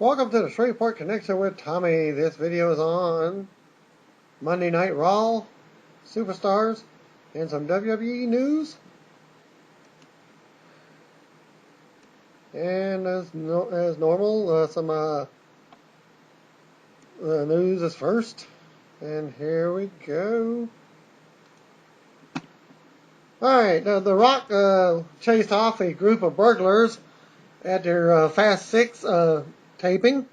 Welcome to the Shreveport Connection with Tommy. This video is on Monday Night Raw, Superstars, and some WWE news. And as normal, some the news is first. And here we go. Alright, The Rock chased off a group of burglars at their Fast 6 taping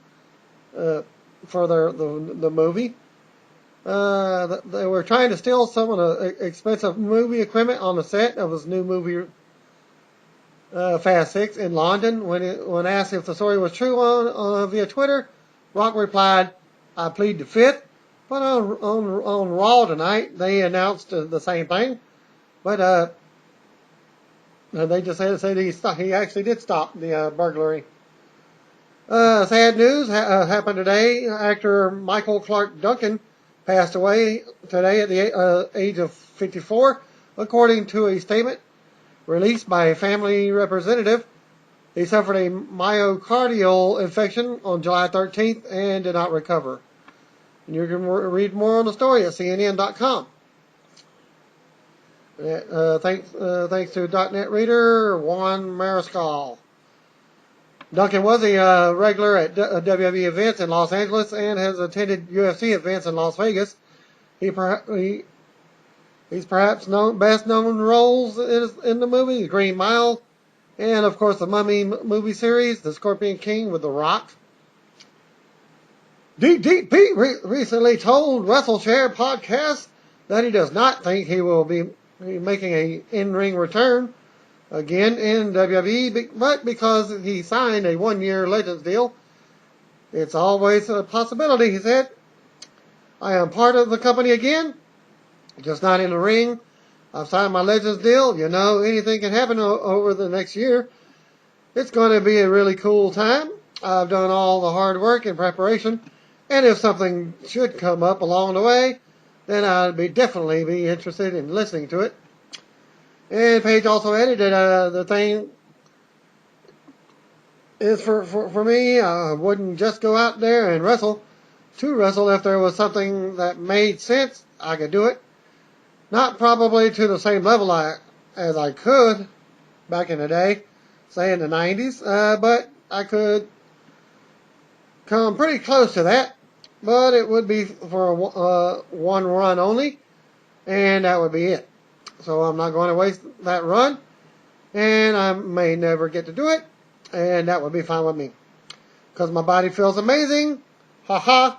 for the movie. They were trying to steal some of the expensive movie equipment on the set of his new movie Fast 6 in London. When asked if the story was true via Twitter, Rock replied, "I plead the fifth." But on Raw tonight, they announced the same thing. But they just said he actually did stop the burglary. Sad news happened today. Actor Michael Clarke Duncan passed away today at the age of 54, according to a statement released by a family representative. He suffered a myocardial infection on July 13th and did not recover. And you can read more on the story at CNN.com. Thanks to .net reader Juan Mariscal. Duncan was a regular at WWE events in Los Angeles and has attended UFC events in Las Vegas. He's perhaps best known roles in the movie Green Mile, and of course the Mummy movie series, The Scorpion King with The Rock. DDP recently told WrestleShare podcast that he does not think he will be making an in-ring return again in WWE, but because he signed a one-year Legends deal, it's always a possibility, he said. "I am part of the company again, just not in the ring. I've signed my Legends deal. You know, anything can happen over the next year. It's going to be a really cool time. I've done all the hard work and preparation, and if something should come up along the way, then I'd definitely be interested in listening to it." And Paige also added that the thing is for me, I wouldn't just go out there and wrestle. To wrestle, if there was something that made sense, I could do it. Not probably to the same level as I could back in the day, say in the 90s, but I could come pretty close to that. But it would be for one run only, and that would be it. So I'm not going to waste that run, and I may never get to do it, and that would be fine with me. Because my body feels amazing, haha.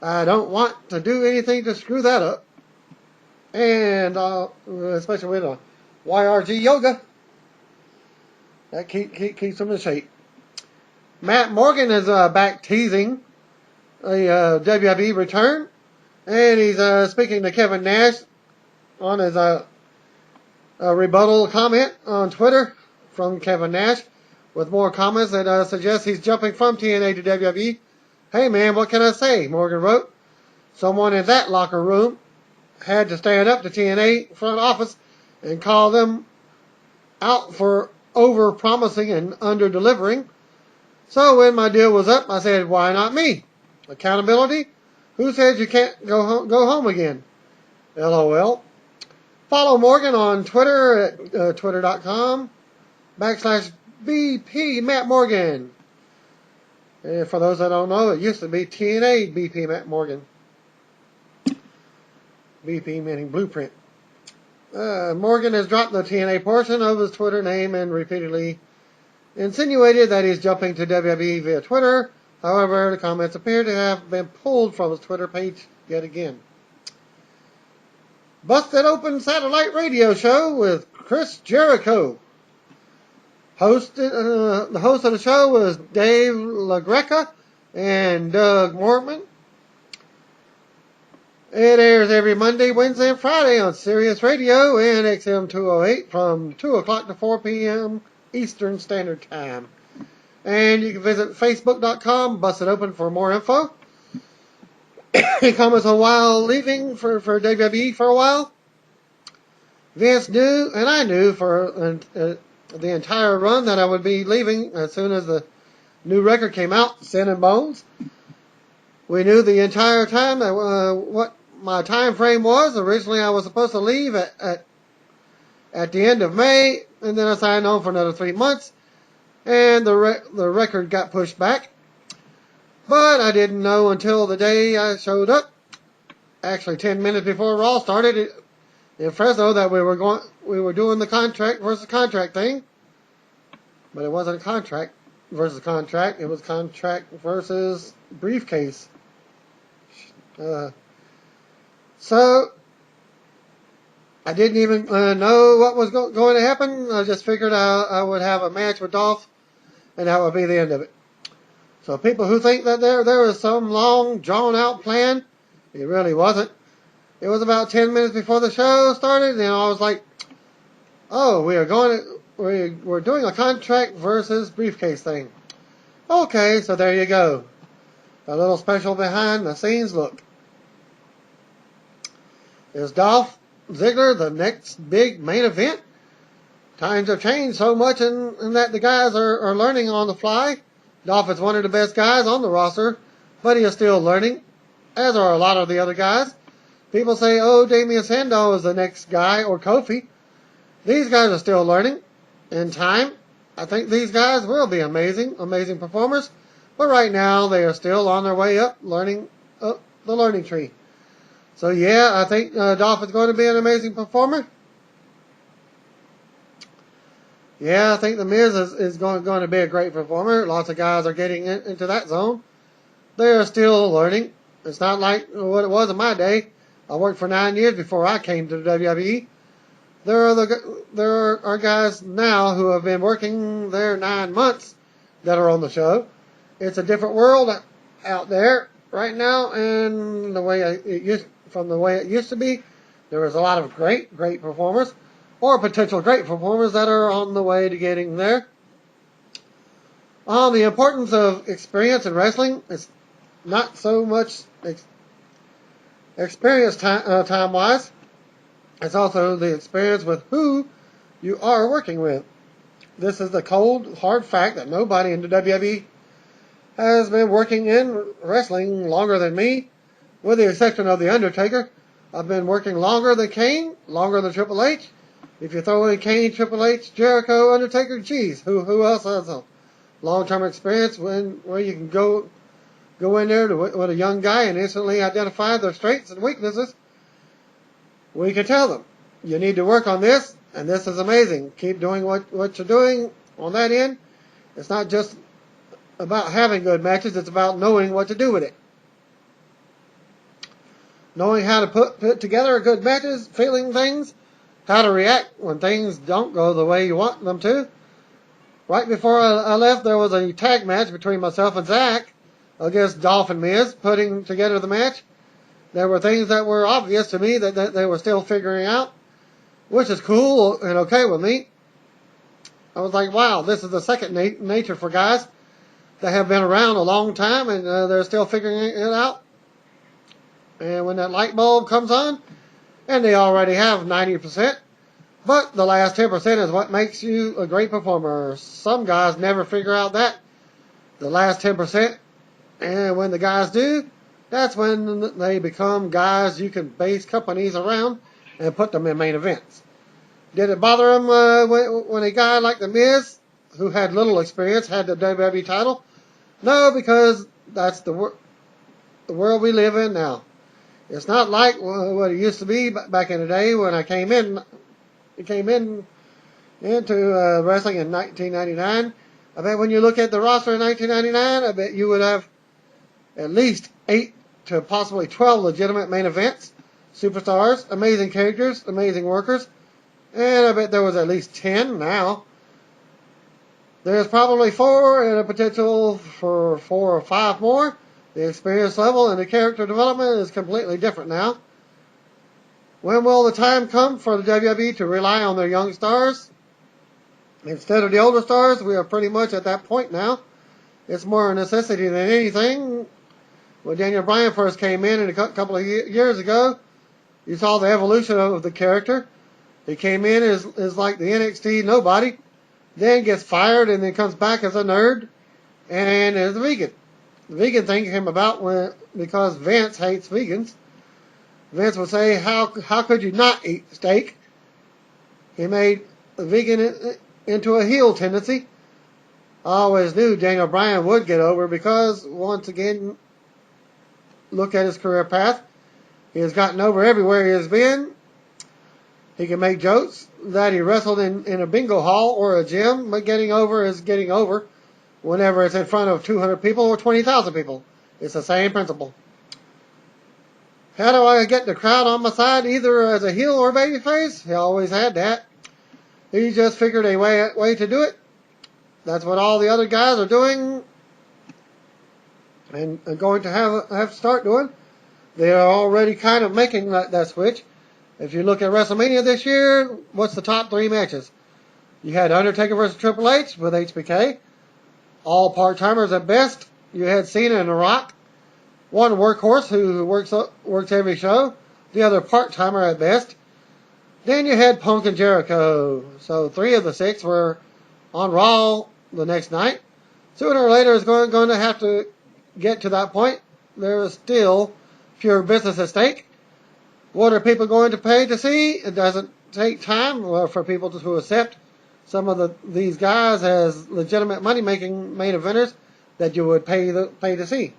I don't want to do anything to screw that up. And especially with a y2j yoga, that keeps them in shape. Matt Morgan is back teasing a WWE return, and he's speaking to Kevin Nash on his a rebuttal comment on Twitter from Kevin Nash with more comments that suggest he's jumping from TNA to WWE. "Hey man, what can I say?" Morgan wrote. "Someone in that locker room had to stand up to TNA front office and call them out for over-promising and under-delivering. So when my deal was up, I said, why not me? Accountability? Who said you can't go home again? LOL." Follow Morgan on Twitter at twitter.com/BP Matt Morgan. And for those that don't know, it used to be TNA BP Matt Morgan. BP meaning blueprint. Morgan has dropped the TNA portion of his Twitter name and repeatedly insinuated that he's jumping to WWE via Twitter. However, the comments appear to have been pulled from his Twitter page yet again. Busted Open Satellite Radio Show with Chris Jericho. The host of the show was Dave LaGreca and Doug Mortman. It airs every Monday, Wednesday, and Friday on Sirius Radio and XM 208 from 2 o'clock to 4 p.m. Eastern Standard Time. And you can visit Facebook.com, Busted Open, for more info. He comments on while leaving for WWE for a while. Vince knew, and I knew for the entire run, that I would be leaving as soon as the new record came out, Sin and Bones. We knew the entire time that what my time frame was. Originally, I was supposed to leave at the end of May, and then I signed on for another 3 months, and the record got pushed back. But I didn't know until the day I showed up, actually 10 minutes before Raw started in Fresno, that we were doing the contract versus contract thing. But it wasn't a contract versus contract, it was contract versus briefcase. So I didn't even know what was going to happen. I just figured I would have a match with Dolph, and that would be the end of it. So people who think that there was some long, drawn-out plan, it really wasn't. It was about 10 minutes before the show started, and I was like, oh, we're doing a contract versus briefcase thing. Okay, so there you go. A little special behind-the-scenes look. Is Dolph Ziggler the next big main event? Times have changed so much in that the guys are learning on the fly. Dolph is one of the best guys on the roster, but he is still learning, as are a lot of the other guys. People say, oh, Damien Sandow is the next guy, or Kofi. These guys are still learning. In time, I think these guys will be amazing performers, but right now they are still on their way up, learning the learning tree. So yeah, I think Dolph is going to be an amazing performer. Yeah, I think The Miz is going to be a great performer. Lots of guys are getting into that zone. They are still learning. It's not like what it was in my day. I worked for 9 years before I came to the WWE. There are guys now who have been working there 9 months that are on the show. It's a different world out there right now, and from the way it used to be, there was a lot of great performers, or potential great performers that are on the way to getting there. The importance of experience in wrestling is not so much experience time-wise. It's also the experience with who you are working with. This is the cold, hard fact that nobody in the WWE has been working in wrestling longer than me, with the exception of The Undertaker. I've been working longer than Kane, longer than Triple H. If you throw in Kane, Triple H, Jericho, Undertaker, geez, who else has a long-term experience where you can go in there with a young guy and instantly identify their strengths and weaknesses? We can tell them, you need to work on this, and this is amazing. Keep doing what you're doing on that end. It's not just about having good matches, it's about knowing what to do with it. Knowing how to put together good matches, feeling things, how to react when things don't go the way you want them to. Right before I left, there was a tag match between myself and Zach against Dolph and Miz, putting together the match. There were things that were obvious to me that they were still figuring out, which is cool and okay with me. I was like, wow, this is the second nature for guys that have been around a long time, and they're still figuring it out. And when that light bulb comes on, and they already have 90%, but the last 10% is what makes you a great performer. Some guys never figure out that, the last 10%, and when the guys do, that's when they become guys you can base companies around and put them in main events. Did it bother him when a guy like The Miz, who had little experience, had the WWE title? No, because that's the world we live in now. It's not like what it used to be back in the day when I came into wrestling in 1999. I bet when you look at the roster in 1999, I bet you would have at least 8 to possibly 12 legitimate main events, superstars, amazing characters, amazing workers, and I bet there was at least 10 now. There's probably 4 and a potential for 4 or 5 more. The experience level and the character development is completely different now. When will the time come for the WWE to rely on their young stars instead of the older stars? We are pretty much at that point now. It's more a necessity than anything. When Daniel Bryan first came in a couple of years ago, you saw the evolution of the character. He came in as like the NXT nobody, then gets fired and then comes back as a nerd, and is a vegan. The vegan thing came about because Vince hates vegans. Vince would say, how could you not eat steak? He made the vegan into a heel tendency. I always knew Daniel Bryan would get over because, once again, look at his career path. He has gotten over everywhere he has been. He can make jokes that he wrestled in a bingo hall or a gym, but getting over is getting over whenever it's in front of 200 people or 20,000 people. It's the same principle. How do I get the crowd on my side, either as a heel or babyface? He always had that. He just figured a way to do it. That's what all the other guys are doing and are going to have to start doing. They are already kind of making that switch. If you look at WrestleMania this year, what's the top 3 matches? You had Undertaker versus Triple H with HBK. All part-timers at best. You had Cena and The Rock. One workhorse who works every show. The other part-timer at best. Then you had Punk and Jericho. So 3 of the 6 were on Raw the next night. Sooner or later it's going to have to get to that point. There is still pure business at stake. What are people going to pay to see? It doesn't take time for people to accept some of these guys as legitimate money-making main eventers that you would pay to see.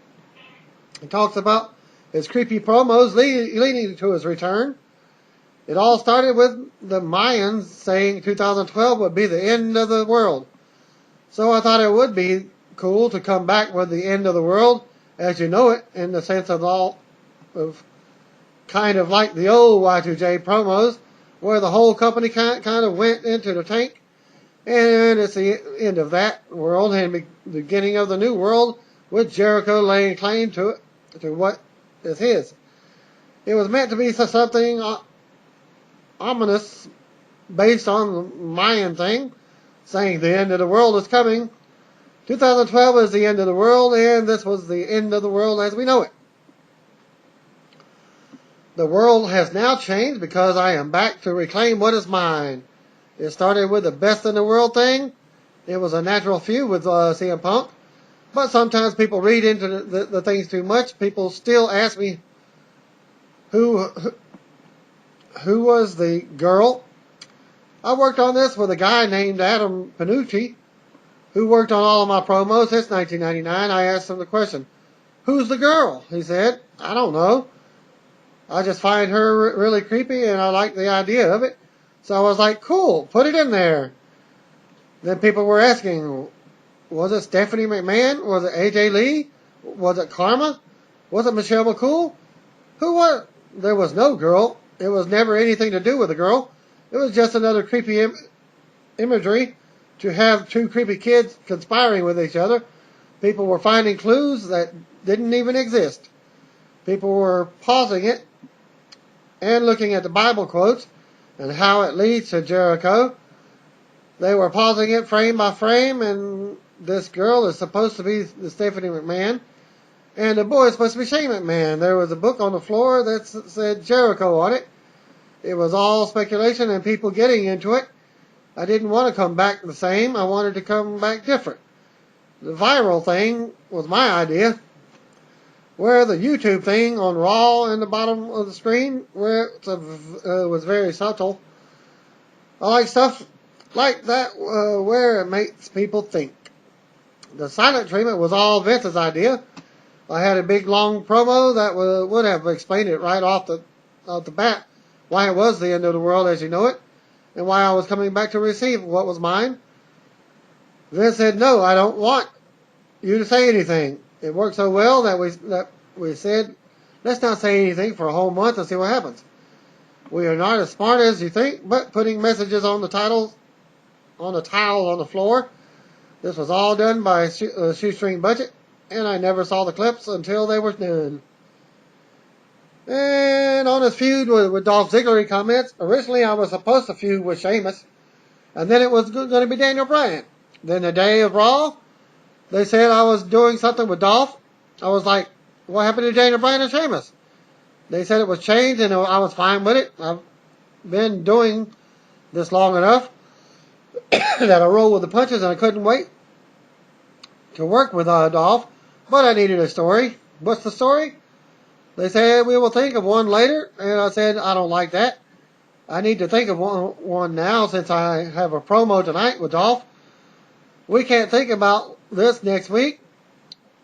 He talks about his creepy promos leading to his return. It all started with the Mayans saying 2012 would be the end of the world. So I thought it would be cool to come back with the end of the world as you know it, in the sense of kind of like the old y2j promos, where the whole company kind of went into the tank, and it's the end of that world and the beginning of the new world, with Jericho laying claim to what is his. It was meant to be something ominous, based on the Mayan thing, saying the end of the world is coming. 2012 is the end of the world, and this was the end of the world as we know it. The world has now changed because I am back to reclaim what is mine. It started with the best in the world thing. It was a natural feud with CM Punk. But sometimes people read into the things too much. People still ask me who was the girl. I worked on this with a guy named Adam Panucci, who worked on all of my promos since 1999. I asked him the question, who's the girl? He said, I don't know. I just find her really creepy and I like the idea of it. So I was like, cool, put it in there. Then people were asking, was it Stephanie McMahon? Was it AJ Lee? Was it Karma? Was it Michelle McCool? Who was? There was no girl. It was never anything to do with a girl. It was just another creepy imagery to have 2 creepy kids conspiring with each other. People were finding clues that didn't even exist. People were pausing it and looking at the Bible quotes and how it leads to Jericho. They were pausing it frame by frame, and this girl is supposed to be the Stephanie McMahon, and the boy is supposed to be Shane McMahon. There was a book on the floor that said Jericho on it. It was all speculation and people getting into it. I didn't want to come back the same. I wanted to come back different. The viral thing was my idea, where the YouTube thing on Raw in the bottom of the screen, where it was very subtle. I like stuff like that where it makes people think. The silent treatment was all Vince's idea. I had a big long promo that would have explained it right off the bat, why it was the end of the world as you know it, and why I was coming back to receive what was mine. Vince said, no, I don't want you to say anything. It worked so well that we said, let's not say anything for a whole month and see what happens. We are not as smart as you think, but putting messages on the tile on the floor. This was all done by a shoestring budget, and I never saw the clips until they were done. And on his feud with Dolph Ziggler, he comments, originally I was supposed to feud with Sheamus, and then it was going to be Daniel Bryan. Then the day of Raw, they said I was doing something with Dolph. I was like, what happened to Daniel Bryan and Sheamus? They said it was changed, and I was fine with it. I've been doing this long enough that I roll with the punches, and I couldn't wait. to work with Dolph, but I needed a story. What's the story? They said we will think of one later, and I said I don't like that. I need to think of one now since I have a promo tonight with Dolph. We can't think about this next week.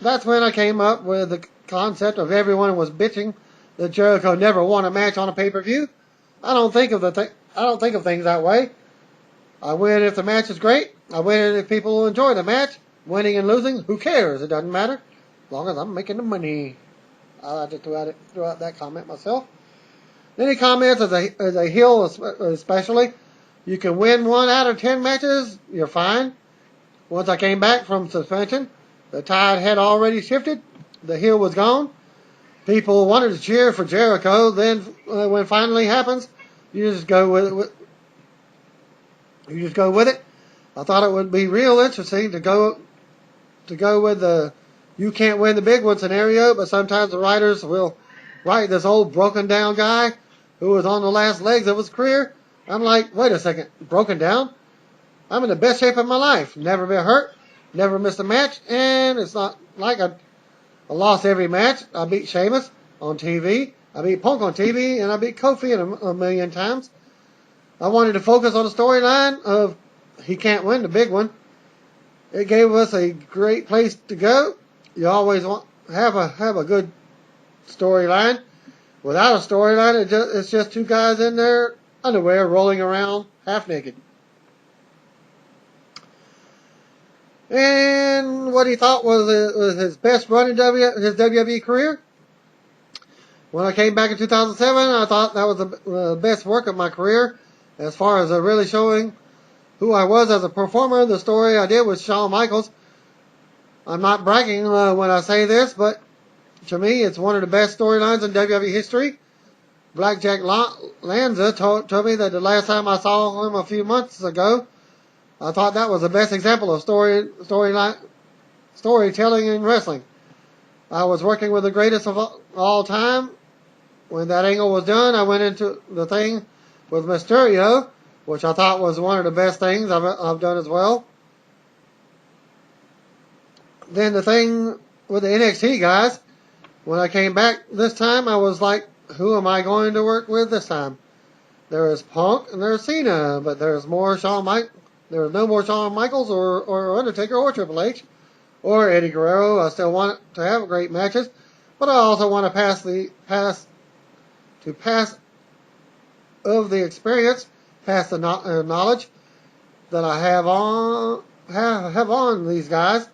That's when I came up with the concept of everyone was bitching that Jericho never won a match on a pay-per-view. I don't think of things that way. I win if the match is great. I win if people enjoy the match. Winning and losing, who cares? It doesn't matter. As long as I'm making the money. I just threw out that comment myself. Then he comments as a heel especially. You can win 1 out of 10 matches, you're fine. Once I came back from suspension, the tide had already shifted. The heel was gone. People wanted to cheer for Jericho. Then when it finally happens, you just go with it. I thought it would be real interesting to go with the you can't win the big one scenario, but sometimes the writers will write this old broken down guy who was on the last legs of his career. I'm like, wait a second, broken down? I'm in the best shape of my life. Never been hurt, never missed a match, and it's not like I lost every match. I beat Sheamus on TV, I beat Punk on TV, and I beat Kofi a million times. I wanted to focus on the storyline of he can't win the big one. It gave us a great place to go. You always want have a good storyline. Without a storyline, it's just 2 guys in their underwear rolling around half naked. And what he thought was his best run in his WWE career. When I came back in 2007, I thought that was the best work of my career as far as really showing who I was as a performer. The story I did with Shawn Michaels. I'm not bragging when I say this, but to me, it's one of the best storylines in WWE history. Blackjack Lanza told me that the last time I saw him a few months ago, I thought that was the best example of storytelling in wrestling. I was working with the greatest of all time. When that angle was done, I went into the thing with Mysterio, which I thought was one of the best things I've done as well. Then the thing with the NXT guys, when I came back this time, I was like, who am I going to work with this time? There is Punk and there's Cena, but there's no more Shawn Michaels or Undertaker or Triple H or Eddie Guerrero. I still want to have great matches, but I also want to pass of the experience, pass the knowledge that I have on these guys.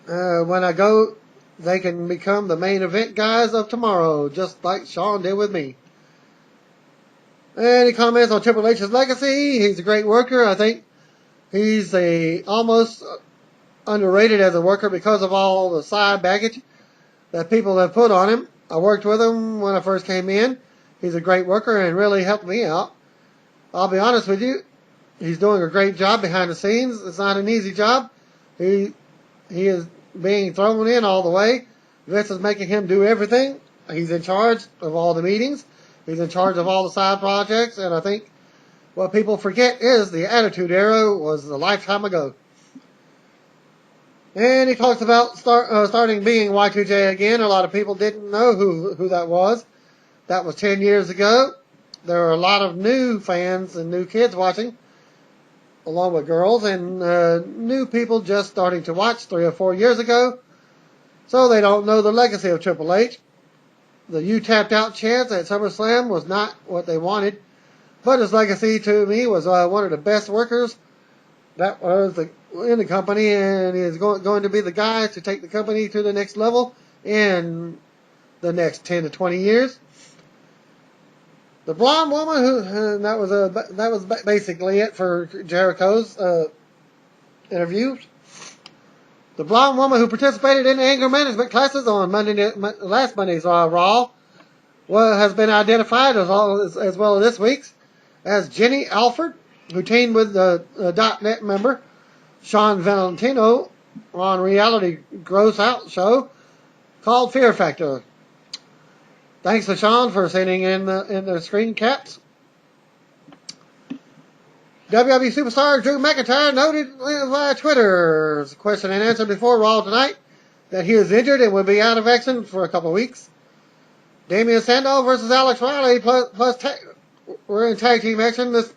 When I go, they can become the main event guys of tomorrow, just like Shawn did with me. And he comments on Triple H's legacy. He's a great worker. I think he's almost underrated as a worker because of all the side baggage that people have put on him. I worked with him when I first came in. He's a great worker and really helped me out. I'll be honest with you, he's doing a great job behind the scenes. It's not an easy job. He is being thrown in all the way. Vince is making him do everything. He's in charge of all the meetings. He's in charge of all the side projects. And I think what people forget is the Attitude Era was a lifetime ago. And he talks about starting being y2j again. A lot of people didn't know who that was. That was 10 years ago. There are a lot of new fans and new kids watching, along with girls, and new people just starting to watch 3 or 4 years ago. So they don't know the legacy of Triple H. The "you tapped out" chance at SummerSlam was not what they wanted, but his legacy to me was one of the best workers that was in the company, and he is going to be the guy to take the company to the next level in the next 10 to 20 years. The blonde woman that was basically it for Jericho's interviews. The blonde woman who participated in anger management classes on last Monday's Raw has been identified as well as this week's as Jenny Alford, who teamed with the .net member Sean Valentino on reality gross out show called Fear Factor. Thanks to Sean for sending in the screen caps. WWE superstar Drew McIntyre noted via Twitter's question and answer before Raw tonight that he is injured and will be out of action for a couple of weeks. Damian Sandow versus Alex Riley we're in tag team action this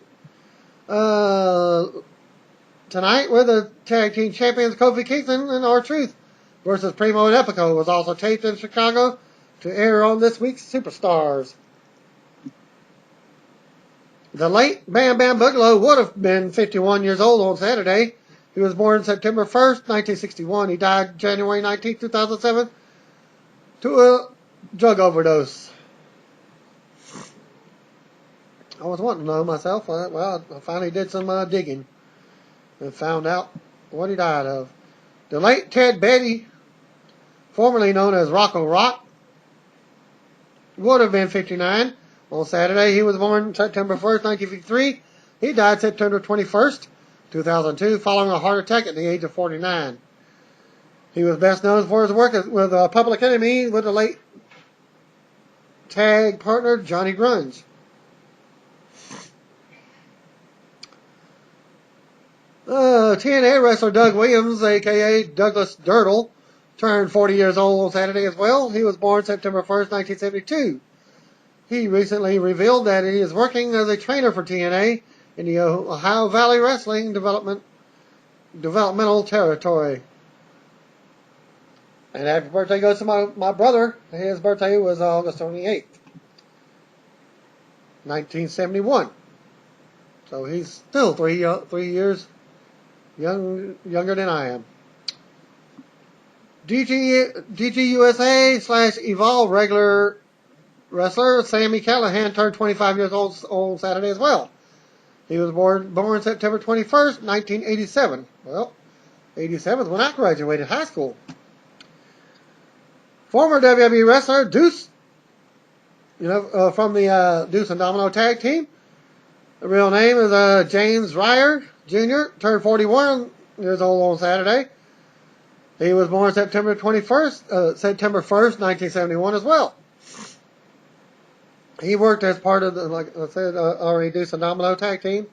tonight with the tag team champions Kofi Kingston and R-Truth versus Primo and Epico was also taped in Chicago to air on this week's Superstars. The late Bam Bam Bigelow would have been 51 years old on Saturday. He was born September 1st, 1961. He died January 19th, 2007 to a drug overdose. I was wanting to know myself. Well, I finally did some digging and found out what he died of. The late Ted Beatty, formerly known as Rocco Rock, would have been 59. On Saturday, he was born September 1st, 1953. He died September 21st, 2002, following a heart attack at the age of 49. He was best known for his work with Public Enemy with the late tag partner Johnny Grunge. TNA wrestler Doug Williams, a.k.a. Douglas Dirtle, turned 40 years old on Saturday as well. He was born September 1st, 1972. He recently revealed that he is working as a trainer for TNA in the Ohio Valley Wrestling developmental territory. And happy birthday goes to my brother. His birthday was August 28th, 1971. So he's still three years younger than I am. DGUSA / Evolve regular wrestler Sami Callihan turned 25 years old on Saturday as well. He was born September 21st, 1987. Well, 87 is when I graduated high school. Former WWE wrestler Deuce, from the Deuce and Domino tag team. The real name is James Ryer Jr., turned 41 years old on Saturday. He was born September 1st, 1971 as well. He worked as part of the, like I said, already Deuce and Domino tag team.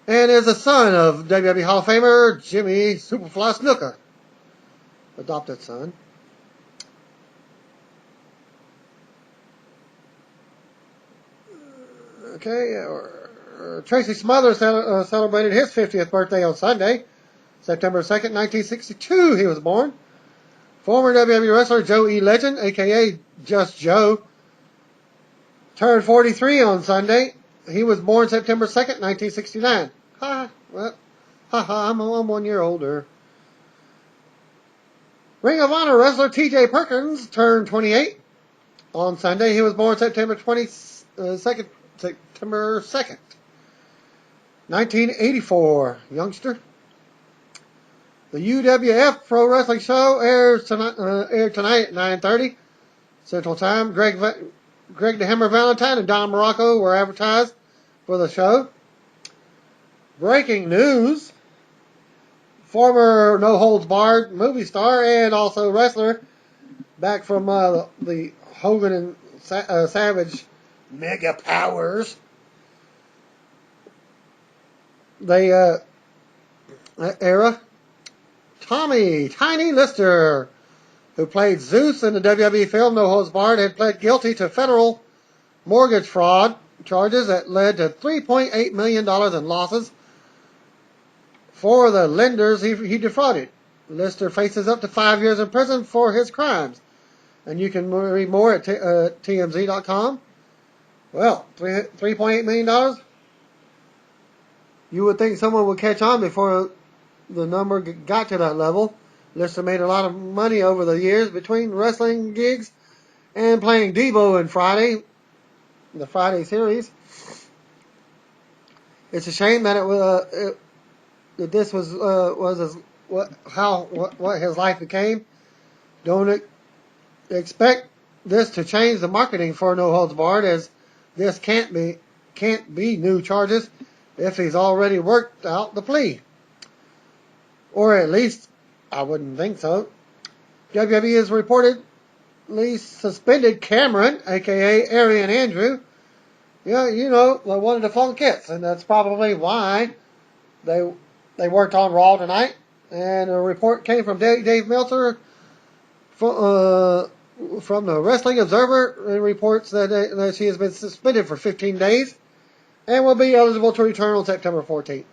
And is the son of WWE Hall of Famer Jimmy Superfly Snuka. Adopted son. Okay, Tracy Smothers celebrated his 50th birthday on Sunday, September 2nd, 1962. He was born. Former WWE wrestler Joe E. Legend, a.k.a. Just Joe, turned 43 on Sunday. He was born September 2nd, 1969. I'm 1 year older. Ring of Honor wrestler T.J. Perkins turned 28 on Sunday. He was born September 2nd, 1984. Youngster. The UWF Pro Wrestling Show aired tonight at 9:30 Central Time. Greg the Hammer Valentine and Don Morocco were advertised for the show. Breaking news. Former No Holds Barred movie star and also wrestler back from the Hogan and Savage Mega Powers. Era. Tommy Tiny Lister, who played Zeus in the WWE film No Holds Barred, had pled guilty to federal mortgage fraud charges that led to $3.8 million in losses for the lenders he defrauded. Lister faces up to 5 years in prison for his crimes. And you can read more at TMZ.com. Well, $3.8 million? You would think someone would catch on before the number got to that level. Lister made a lot of money over the years between wrestling gigs and playing Debo in the Friday series. It's a shame that that this was what his life became. Don't expect this to change the marketing for No Holds Barred, as this can't be new charges if he's already worked out the plea. Or at least, I wouldn't think so. WWE has reportedly suspended Cameron, a.k.a. Arian Andrew, Yeah, you know, they wanted to flunk kits, and that's probably why they they worked on Raw tonight. And a report came from Dave Meltzer from the Wrestling Observer. It reports that she has been suspended for 15 days and will be eligible to return on September 14th.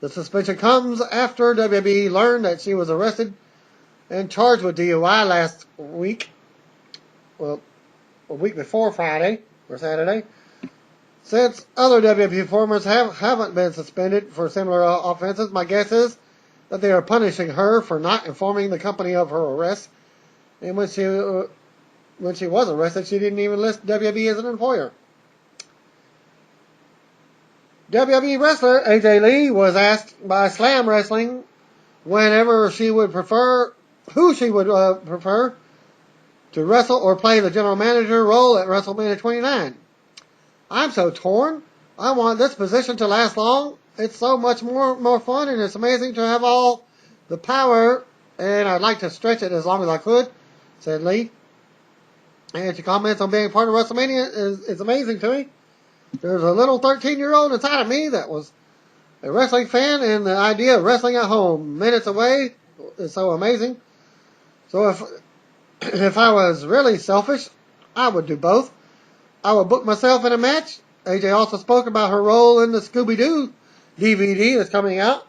The suspension comes after WWE learned that she was arrested and charged with DUI last week. Well, a week before Friday or Saturday. Since other WWE performers haven't been suspended for similar offenses, my guess is that they are punishing her for not informing the company of her arrest. And when she was arrested, she didn't even list WWE as an employer. WWE wrestler AJ Lee was asked by Slam Wrestling whenever she would prefer, who she would prefer to wrestle or play the general manager role at WrestleMania 29. I'm so torn. I want this position to last long. It's so much more fun, and it's amazing to have all the power, and I'd like to stretch it as long as I could, said Lee. And she comments on being part of WrestleMania is amazing to me. There's a little 13-year-old inside of me that was a wrestling fan, and the idea of wrestling at home minutes away is so amazing. So if I was really selfish, I would do both. I would book myself in a match. AJ also spoke about her role in the Scooby-Doo DVD that's coming out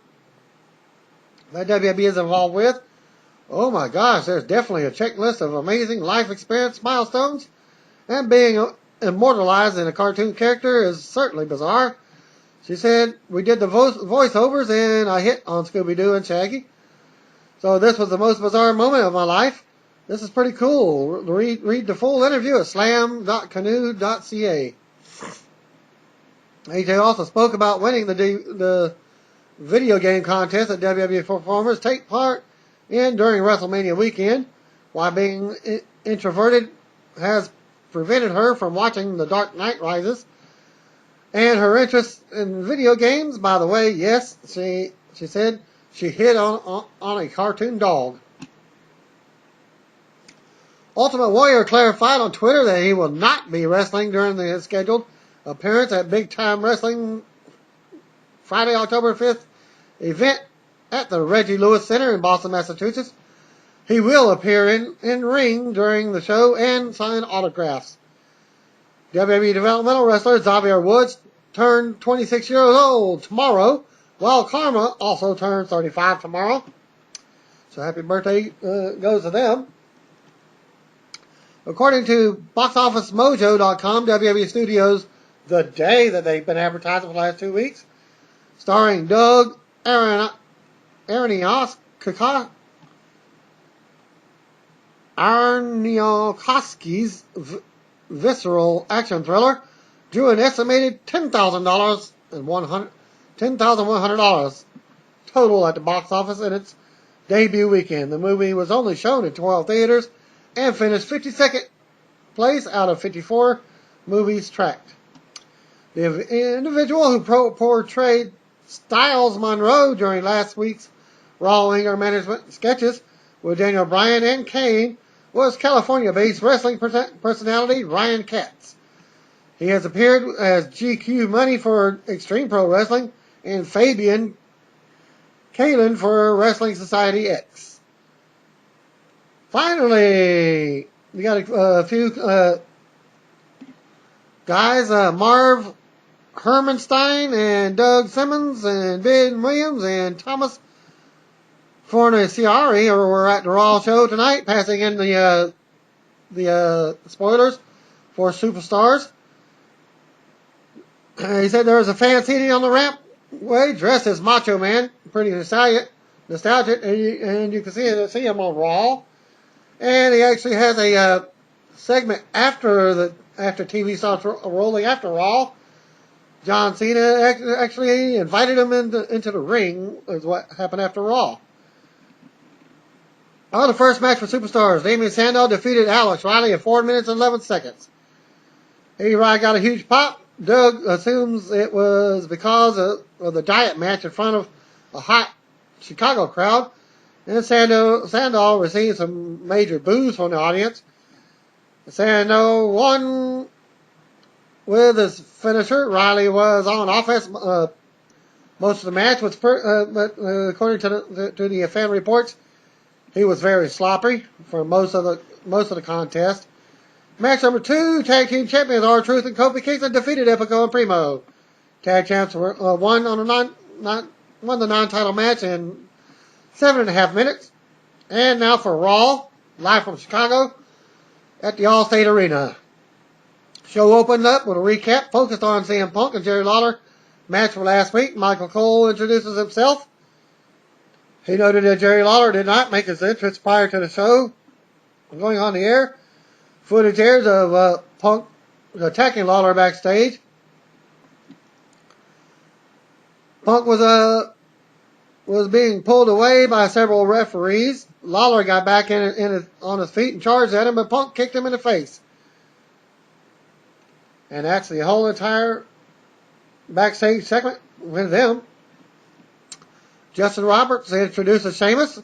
that WWE is involved with. Oh my gosh, there's definitely a checklist of amazing life experience milestones, and being immortalized in a cartoon character is certainly bizarre. She said, we did the voiceovers and I hit on Scooby-Doo and Shaggy. So this was the most bizarre moment of my life. This is pretty cool. Read the full interview at slam.canoe.ca. AJ also spoke about winning the video game contest that WWE performers take part in during WrestleMania weekend, while being introverted has prevented her from watching The Dark Knight Rises. And her interest in video games, by the way, yes, she said she hit on a cartoon dog. Ultimate Warrior clarified on Twitter that he will not be wrestling during his scheduled appearance at Big Time Wrestling Friday, October 5th event at the Reggie Lewis Center in Boston, Massachusetts. He will appear in ring during the show and sign autographs. WWE developmental wrestler Xavier Woods turned 26 years old tomorrow, while Karma also turns 35 tomorrow. So happy birthday goes to them. According to BoxOfficeMojo.com, WWE Studios, the day that they've been advertising for the last 2 weeks, starring Doug Aronofsky's visceral action thriller drew an estimated $10,100 total at the box office in its debut weekend. The movie was only shown in 12 theaters and finished 52nd place out of 54 movies tracked. The individual who portrayed Styles Monroe during last week's Raw anger management sketches with Daniel Bryan and Kane was California-based wrestling personality Ryan Katz. He has appeared as GQ Money for Extreme Pro Wrestling and Fabian Kalin for Wrestling Society X. Finally, we got a few guys, Marv Hermanstein and Doug Simmons and Ben Williams and Thomas Fornaciari were at the Raw show tonight, passing in the spoilers for Superstars. He said there was a fan seating on the rampway dressed as Macho Man, pretty nostalgic, and you can see him on Raw. And he actually has a segment after TV starts rolling after Raw. John Cena actually invited him into the ring, is what happened after Raw. On the first match for Superstars, Damien Sandow defeated Alex Riley in 4 minutes and 11 seconds. A-Rod got a huge pop. Doug assumes it was because of the diet match in front of a hot Chicago crowd. And Sandow received some major boos from the audience. Sandow won with his finisher. Riley was on offense most of the match, but according to the fan reports, he was very sloppy for most of the contest. Match number 2, tag team champions R-Truth and Kofi Kingston defeated Epico and Primo. Tag champs won the non-title match in 7.5 minutes. And now for Raw, live from Chicago at the Allstate Arena. Show opened up with a recap focused on CM Punk and Jerry Lawler. Match from last week. Michael Cole introduces himself. He noted that Jerry Lawler did not make his entrance prior to the show going on the air. Footage airs of Punk attacking Lawler backstage. Punk was being pulled away by several referees. Lawler got back on his feet and charged at him, but Punk kicked him in the face. And that's the whole entire backstage segment with them. Justin Roberts introduces Sheamus.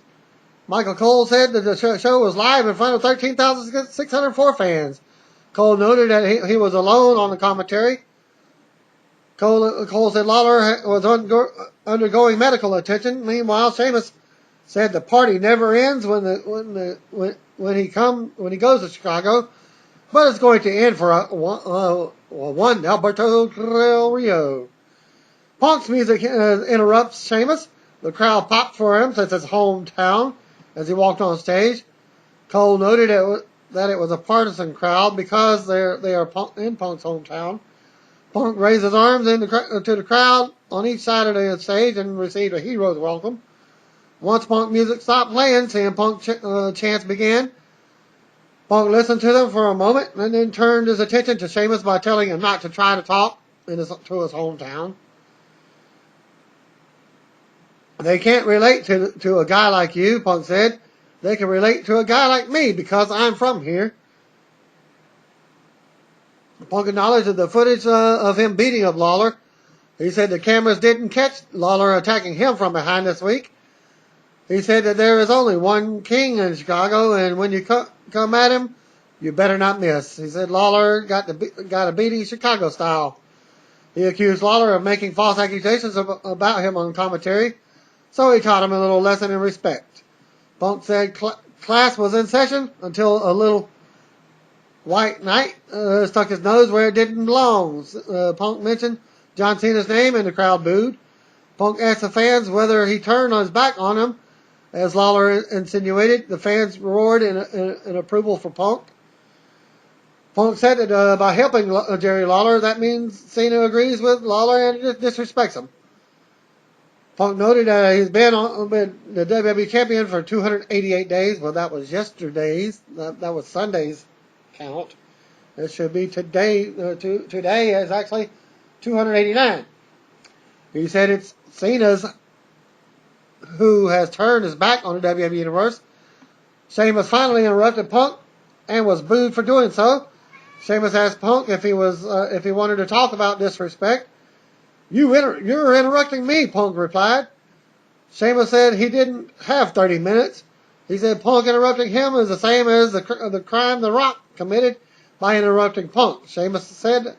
Michael Cole said that the show was live in front of 13,604 fans. Cole noted that he was alone on the commentary. Cole said Lawler was undergoing medical attention. Meanwhile, Sheamus said the party never ends when he goes to Chicago, but it's going to end for one Alberto Del Rio. Punk's music interrupts Sheamus. The crowd popped for him since his hometown as he walked on stage. Cole noted that it was a partisan crowd because they are in Punk's hometown. Punk raised his arms to the crowd on each side of the stage and received a hero's welcome. Once Punk music stopped playing, CM Punk chants began. Punk listened to them for a moment and then turned his attention to Sheamus by telling him not to try to talk to his hometown. They can't relate to a guy like you, Punk said. They can relate to a guy like me because I'm from here. Punk acknowledged the footage of him beating up Lawler. He said the cameras didn't catch Lawler attacking him from behind this week. He said that there is only one king in Chicago, and when you come at him, you better not miss. He said Lawler got a beating Chicago style. He accused Lawler of making false accusations about him on commentary, so he taught him a little lesson in respect. Punk said class was in session until a little white knight stuck his nose where it didn't belong. Punk mentioned John Cena's name and the crowd booed. Punk asked the fans whether he turned his back on him. As Lawler insinuated, the fans roared in approval for Punk. Punk said that by helping Jerry Lawler, that means Cena agrees with Lawler and disrespects him. Punk noted that he's been the WWE champion for 288 days. Well, that was yesterday's. That was Sunday's count. It should be today. Today is actually 289. He said it's Cena's who has turned his back on the WWE Universe. Sheamus finally interrupted Punk and was booed for doing so. Sheamus asked Punk if he wanted to talk about disrespect. You're interrupting me, Punk replied. Sheamus said he didn't have 30 minutes. He said Punk interrupting him is the same as the crime The Rock committed by interrupting Punk. Sheamus said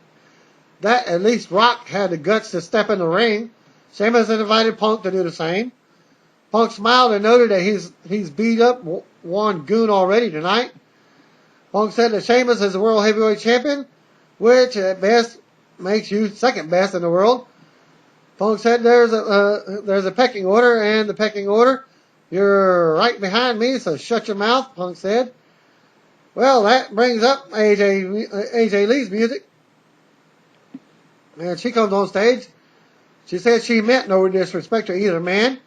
that at least Rock had the guts to step in the ring. Sheamus invited Punk to do the same. Punk smiled and noted that he's beat up one goon already tonight. Punk said that Sheamus is the World Heavyweight Champion, which at best makes you second best in the world. Punk said there's a pecking order, and the pecking order, you're right behind me, so shut your mouth, Punk said. Well, that brings up AJ Lee's music. And she comes on stage. She said she meant no disrespect to either man.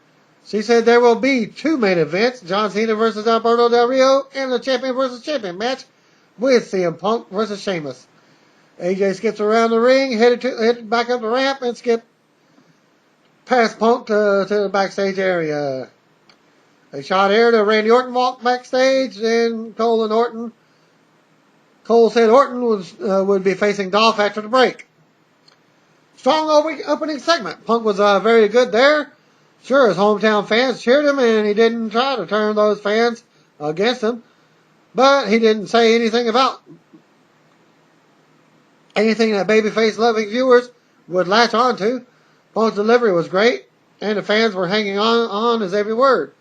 She said there will be 2 main events, John Cena versus Alberto Del Rio, and the champion versus champion match with CM Punk versus Sheamus. AJ skips around the ring, headed back up the ramp, and skipped past Punk to the backstage area. They shot air to Randy Orton walk backstage, and Cole said Orton would be facing Dolph after the break. Strong opening segment. Punk was very good there. Sure, his hometown fans cheered him, and he didn't try to turn those fans against him. But he didn't say anything about anything that babyface loving viewers would latch on to. Punk's delivery was great, and the fans were hanging on his every word.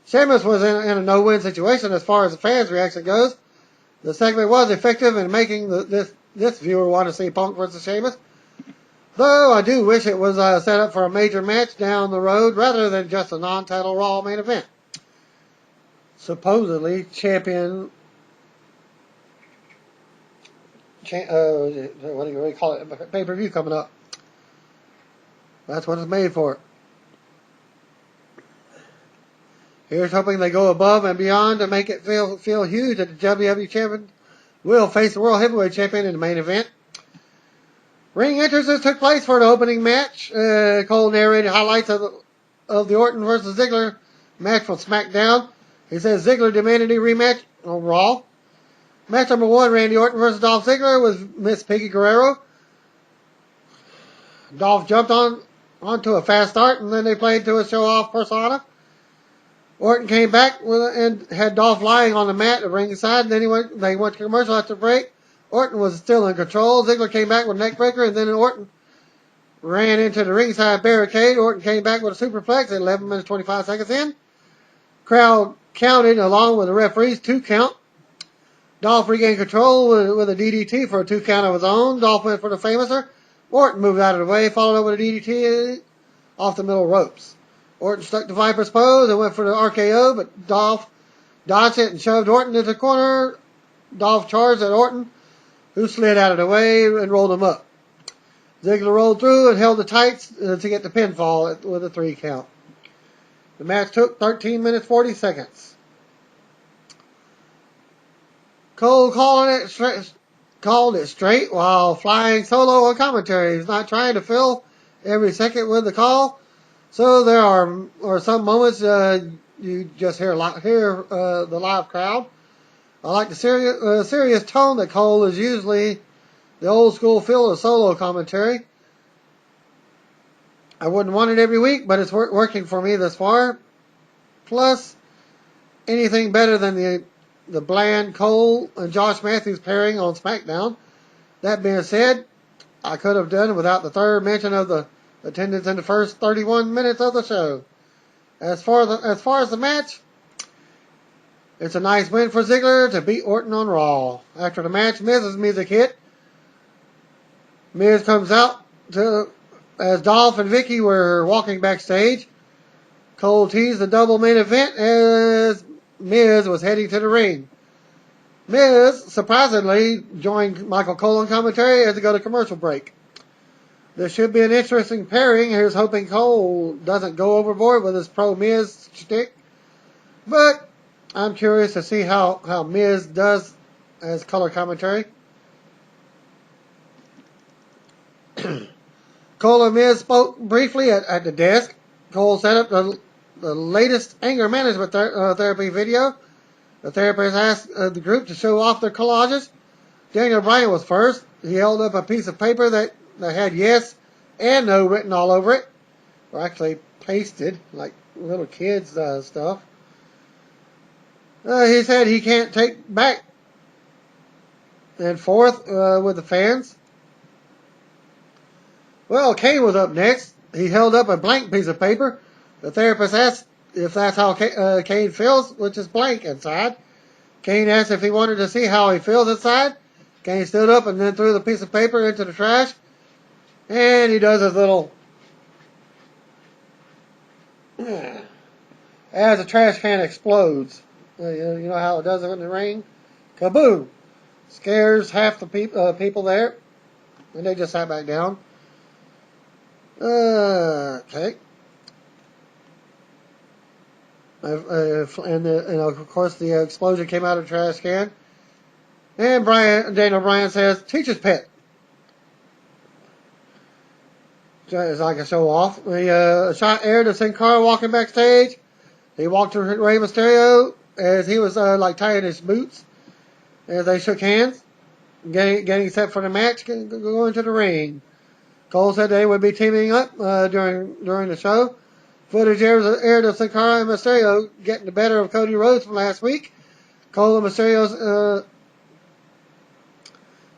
Sheamus was in a no-win situation as far as the fans' reaction goes. The segment was effective in making this viewer want to see Punk versus Sheamus, though I do wish it was set up for a major match down the road rather than just a non-title Raw main event. Supposedly, champion, what do you call it, pay-per-view coming up. That's what it's made for. Here's hoping they go above and beyond to make it feel huge that the WWE Champion will face the World Heavyweight Champion in the main event. Ring entrances took place for the opening match. Cole narrated highlights of the Orton versus Ziggler match from SmackDown. He says Ziggler demanded a rematch on Raw. Match number 1, Randy Orton versus Dolph Ziggler, was Miss Piggy Guerrero. Dolph jumped onto a fast start, and then they played to a show-off persona. Orton came back and had Dolph lying on the mat at ringside, and then they went to commercial after break. Orton was still in control. Ziggler came back with a neckbreaker, and then Orton ran into the ringside barricade. Orton came back with a superplex at 11 minutes 25 seconds in. Crowd counted along with the referees 2 count. Dolph regained control with a DDT for a 2 count of his own. Dolph went for the famouser. Orton moved out of the way, followed up with a DDT off the middle ropes. Orton stuck the Viper's pose and went for the RKO, but Dolph dodged it and shoved Orton into the corner. Dolph charged at Orton, who slid out of the way and rolled him up. Ziggler rolled through and held the tights to get the pinfall with a 3 count. The match took 13 minutes 40 seconds. Cole called it straight while flying solo on commentary. He's not trying to fill every second with the call. So there are some moments you just hear the live crowd. I like the serious tone that Cole is usually the old school feel of solo commentary. I wouldn't want it every week, but it's working for me thus far. Plus, anything better than the bland Cole and Josh Matthews pairing on SmackDown. That being said, I could have done without the third mention of the attendance in the first 31 minutes of the show. As far as the match, it's a nice win for Ziggler to beat Orton on Raw. After the match, Miz's music hit. Miz comes out as Dolph and Vicky were walking backstage. Cole teased the double main event as Miz was heading to the ring. Miz surprisingly joined Michael Cole on commentary as they go to commercial break. This should be an interesting pairing. Here's hoping Cole doesn't go overboard with his pro-Miz shtick. But I'm curious to see how Miz does as color commentary. Cole and Miz spoke briefly at the desk. Cole set up the latest anger management therapy video. The therapist asked the group to show off their collages. Daniel Bryan was first. He held up a piece of paper that had yes and no written all over it. Or actually pasted, like little kids stuff. He said he can't take back and forth with the fans. Well, Kane was up next. He held up a blank piece of paper. The therapist asked if that's how Kane feels, which is blank inside. Kane asked if he wanted to see how he feels inside. Kane stood up and then threw the piece of paper into the trash. And he does his little... as the trash can explodes. You know how it does it in the rain? Kaboom! Scares half the people there. And they just sat back down. Okay. And of course the explosion came out of the trash can. And Daniel Bryan says, teach his pet. It's like a show off. The shot aired of Sin Cara walking backstage. He walked to Rey Mysterio as he was like tying his boots as they shook hands, getting set for the match, going to the ring. Cole said they would be teaming up during the show. Footage aired of Sin Cara and Mysterio getting the better of Cody Rhodes from last week. Cole and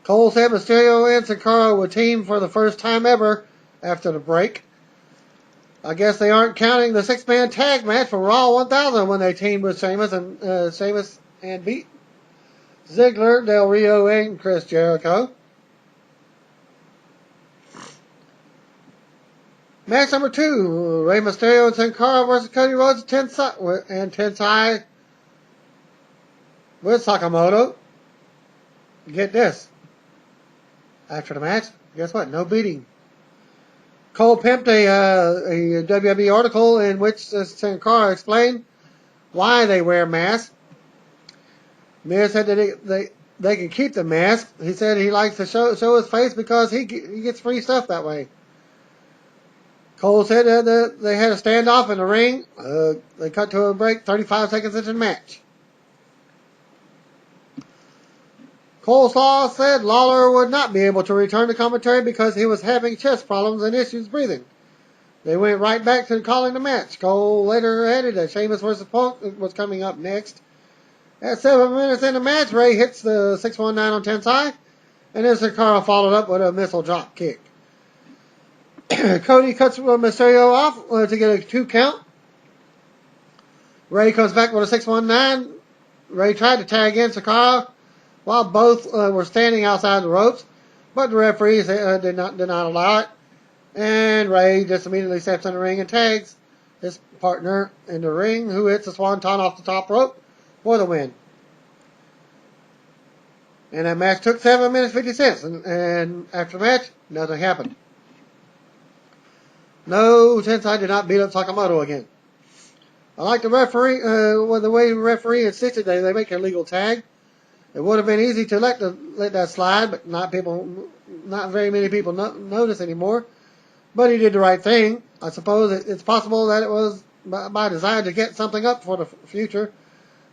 Cole said Mysterio and Sin Cara would team for the first time ever after the break. I guess they aren't counting the 6-man tag match from Raw 1000 when they teamed with Sheamus and beat Ziggler, Del Rio, and Chris Jericho. Match number 2, Rey Mysterio and Sin Cara versus Cody Rhodes and Tensai with Sakamoto. Get this. After the match, guess what? No beating. Cole pimped a WWE article in which Sin Cara explained why they wear masks. Miz said that they can keep the mask. He said he likes to show his face because he gets free stuff that way. Cole said that they had a standoff in the ring. They cut to a break 35 seconds into the match. Coleslaw said Lawler would not be able to return to commentary because he was having chest problems and issues breathing. They went right back to calling the match. Cole later added that Sheamus vs. Punk was coming up next. At 7 minutes in the match, Ray hits the 619 on Tensai, and then Sin Cara followed up with a missile drop kick. Cody cuts Mysterio off to get a 2 count. Ray comes back with a 619. Ray tried to tag in Sin Cara while both were standing outside the ropes, but the referees did not allow it. And Ray just immediately steps in the ring and tags his partner in the ring, who hits a swanton off the top rope for the win. And that match took 7 minutes 50 seconds, and after the match, nothing happened. No, Tensai did not beat up Sakamoto again. I like the referee, the way the referee insisted they make a legal tag. It would have been easy to let that slide, but not very many people notice anymore. But he did the right thing. I suppose it's possible that it was by design to get something up for the future,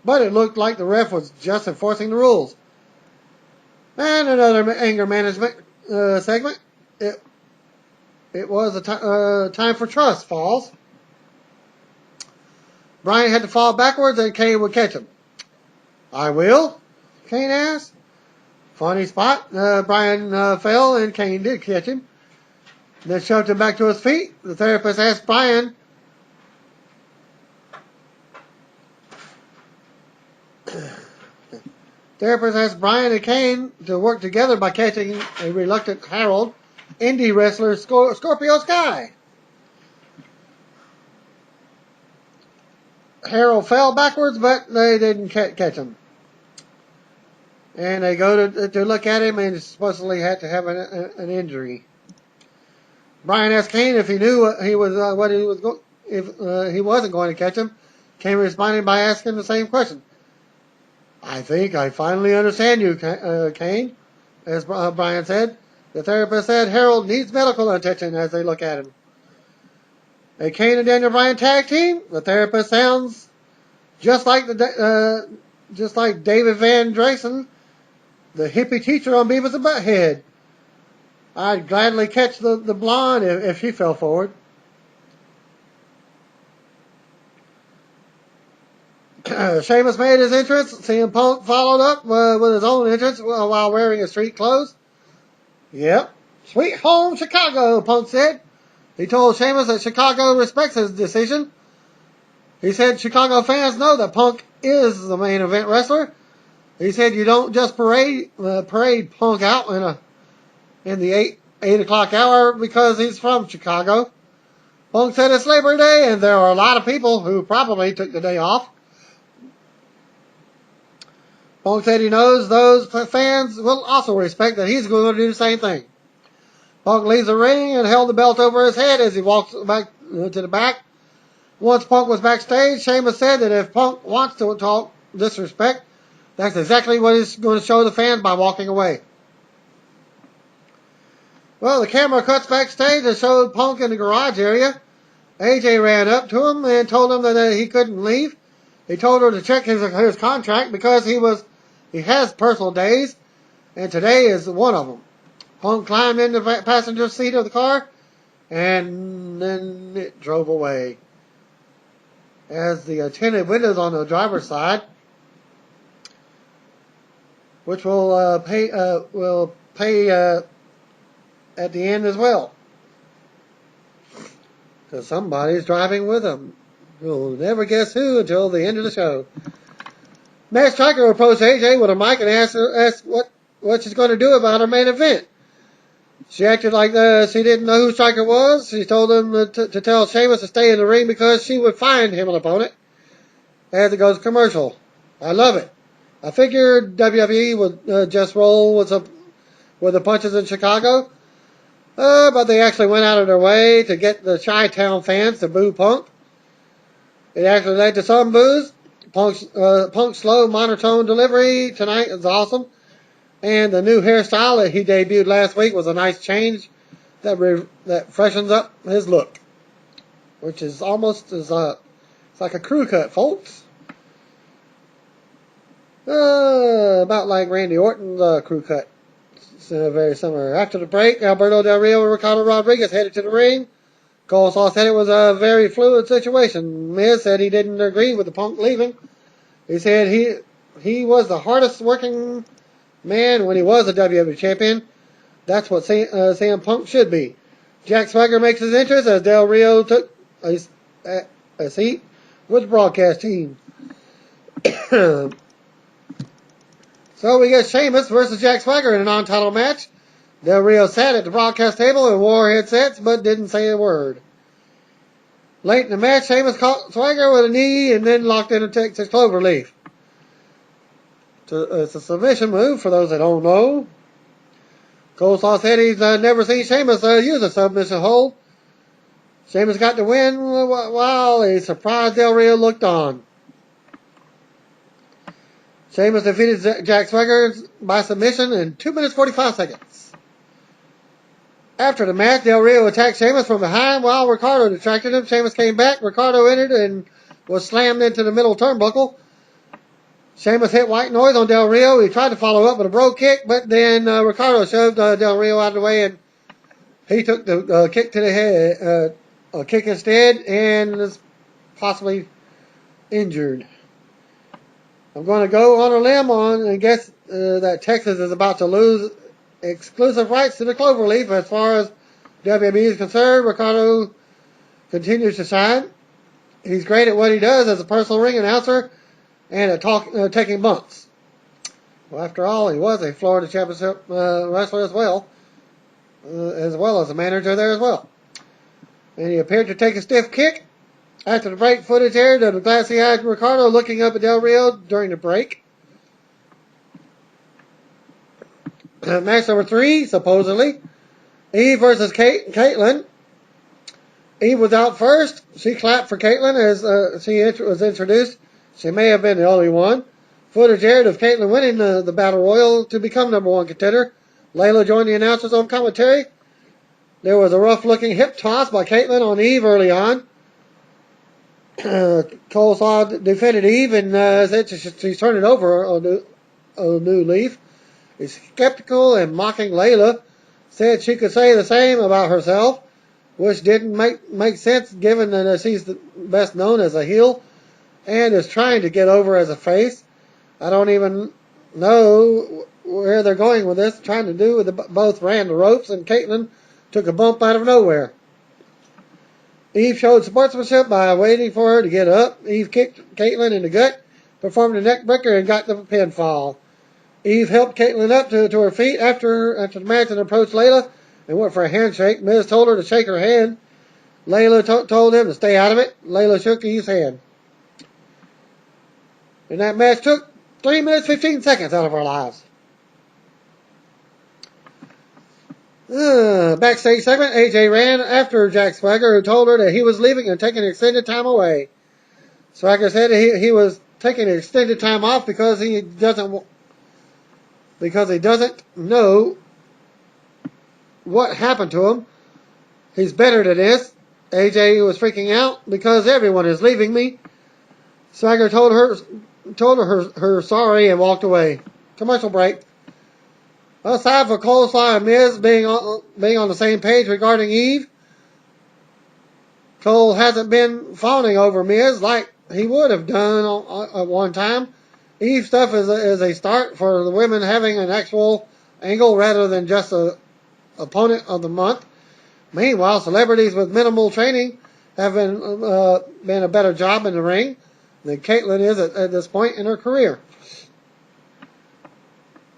but it looked like the ref was just enforcing the rules. And another anger management segment. It was a time for trust falls. Bryan had to fall backwards and Kane would catch him. I will? Kane asked. Funny spot. Bryan fell and Kane did catch him. Then shoved him back to his feet. The therapist asked Bryan and Kane to work together by catching a reluctant Harold, indie wrestler Scorpio Sky. Harold fell backwards, but they didn't catch him. And they go to look at him and supposedly had to have an injury. Bryan asked Kane if he knew if he wasn't going to catch him. Kane responded by asking the same question. I think I finally understand you, Kane, as Bryan said. The therapist said Harold needs medical attention as they look at him. A Kane and Daniel Bryan tag team. The therapist sounds just like David Van Drayson, the hippie teacher on Beavis and Butthead. I'd gladly catch the blonde if she fell forward. Sheamus made his entrance. CM Punk followed up with his own entrance while wearing his street clothes. Yep. Sweet home Chicago, Punk said. He told Sheamus that Chicago respects his decision. He said Chicago fans know that Punk is the main event wrestler. He said you don't just parade Punk out in the 8 o'clock hour because he's from Chicago. Punk said it's Labor Day and there are a lot of people who probably took the day off. Punk said he knows those fans will also respect that he's going to do the same thing. Punk leaves the ring and held the belt over his head as he walks back to the back. Once Punk was backstage, Sheamus said that if Punk wants to talk disrespect, that's exactly what he's going to show the fans by walking away. Well, the camera cuts backstage and showed Punk in the garage area. AJ ran up to him and told him that he couldn't leave. He told her to check his contract because he has personal days, and today is one of them. Punk climbed in the passenger seat of the car, and then it drove away. As the tinted windows on the driver's side, which will pay at the end as well. Because somebody's driving with them. You'll never guess who until the end of the show. Matt Striker approached AJ with a mic and asked what she's going to do about her main event. She acted like she didn't know who Striker was. She told him to tell Sheamus to stay in the ring because she would find him an opponent as it goes commercial. I love it. I figured WWE would just roll with the punches in Chicago, but they actually went out of their way to get the Chi-Town fans to boo Punk. It actually led to some boos. Punk's slow, monotone delivery tonight is awesome. And the new hairstyle that he debuted last week was a nice change that freshens up his look. Which is almost it's like a crew cut, folks. About like Randy Orton's crew cut. It's very similar. After the break, Alberto Del Rio and Ricardo Rodriguez headed to the ring. Coleslaw said it was a very fluid situation. Miz said he didn't agree with the Punk leaving. He said he was the hardest working man when he was a WWE champion. That's what CM Punk should be. Jack Swagger makes his entrance as Del Rio took a seat with the broadcast team. So we get Sheamus versus Jack Swagger in a non-title match. Del Rio sat at the broadcast table and wore headsets, but didn't say a word. Late in the match, Sheamus caught Swagger with a knee and then locked in a Texas Cloverleaf. It's a submission move for those that don't know. Coleslaw said he's never seen Sheamus use a submission hold. Sheamus got the win while a surprised Del Rio looked on. Sheamus defeated Jack Swagger by submission in 2 minutes 45 seconds. After the match, Del Rio attacked Sheamus from behind while Ricardo distracted him. Sheamus came back. Ricardo entered and was slammed into the middle turnbuckle. Sheamus hit white noise on Del Rio. He tried to follow up with a bro kick, but then Ricardo shoved Del Rio out of the way, and he took the kick to the head, a kick instead, and is possibly injured. I'm going to go on a limb and guess that Texas is about to lose exclusive rights to the Cloverleaf as far as WWE is concerned. Ricardo continues to shine. He's great at what he does as a personal ring announcer and at taking bumps. Well, after all, he was a Florida Championship wrestler as well as a manager there as well. And he appeared to take a stiff kick. After the break, footage aired of the glassy-eyed Ricardo looking up at Del Rio during the break. Match number 3, supposedly. Eve versus Caitlyn. Eve was out first. She clapped for Caitlyn as she was introduced. She may have been the only one. Footage aired of Caitlyn winning the Battle Royal to become *1 contender. Layla joined the announcers on commentary. There was a rough-looking hip toss by Caitlyn on Eve early on. Coleslaw defended Eve and said she's turning over a new leaf. He's skeptical and mocking Layla. Said she could say the same about herself, which didn't make sense given that she's best known as a heel and is trying to get over as a face. I don't even know where they're going with this. Trying to do with both ran the ropes and Caitlyn took a bump out of nowhere. Eve showed sportsmanship by waiting for her to get up. Eve kicked Caitlyn in the gut, performed a neck breaker, and got the pinfall. Eve helped Caitlyn up to her feet after the match and approached Layla and went for a handshake. Miz told her to shake her hand. Layla told him to stay out of it. Layla shook Eve's hand. And that match took 3 minutes 15 seconds out of our lives. Backstage segment, AJ ran after Jack Swagger, who told her that he was leaving and taking extended time away. Swagger said he was taking extended time off because he doesn't know what happened to him. He's better than this. AJ was freaking out because everyone is leaving me. Swagger told her sorry and walked away. Commercial break. Aside for Coleslaw and Miz being on the same page regarding Eve, Cole hasn't been fawning over Miz like he would have done at one time. Eve stuff is a start for the women having an actual angle rather than just a opponent of the month. Meanwhile, celebrities with minimal training have been a better job in the ring than Caitlyn is at this point in her career.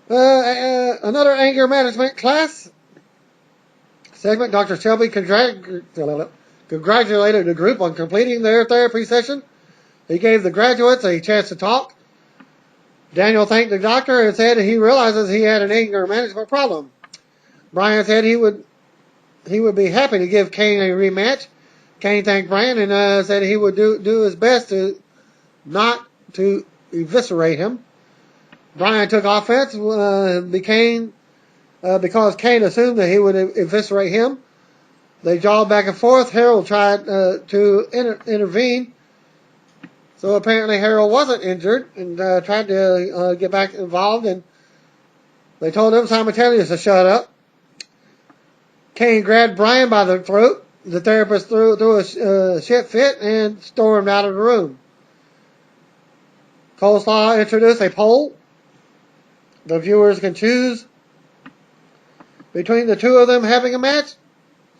Another anger management class segment. Dr. Shelby congratulated the group on completing their therapy session. He gave the graduates a chance to talk. Daniel thanked the doctor and said he realizes he had an anger management problem. Brian said he would be happy to give Kane a rematch. Kane thanked Brian and said he would do his best to not to eviscerate him. Brian took offense because Kane assumed that he would eviscerate him. They jawed back and forth. Harold tried to intervene. So apparently Harold wasn't injured and tried to get back involved. And they told him simultaneously to shut up. Kane grabbed Brian by the throat. The therapist threw a shit fit and stormed out of the room. Coleslaw introduced a poll. The viewers can choose between the two of them having a match,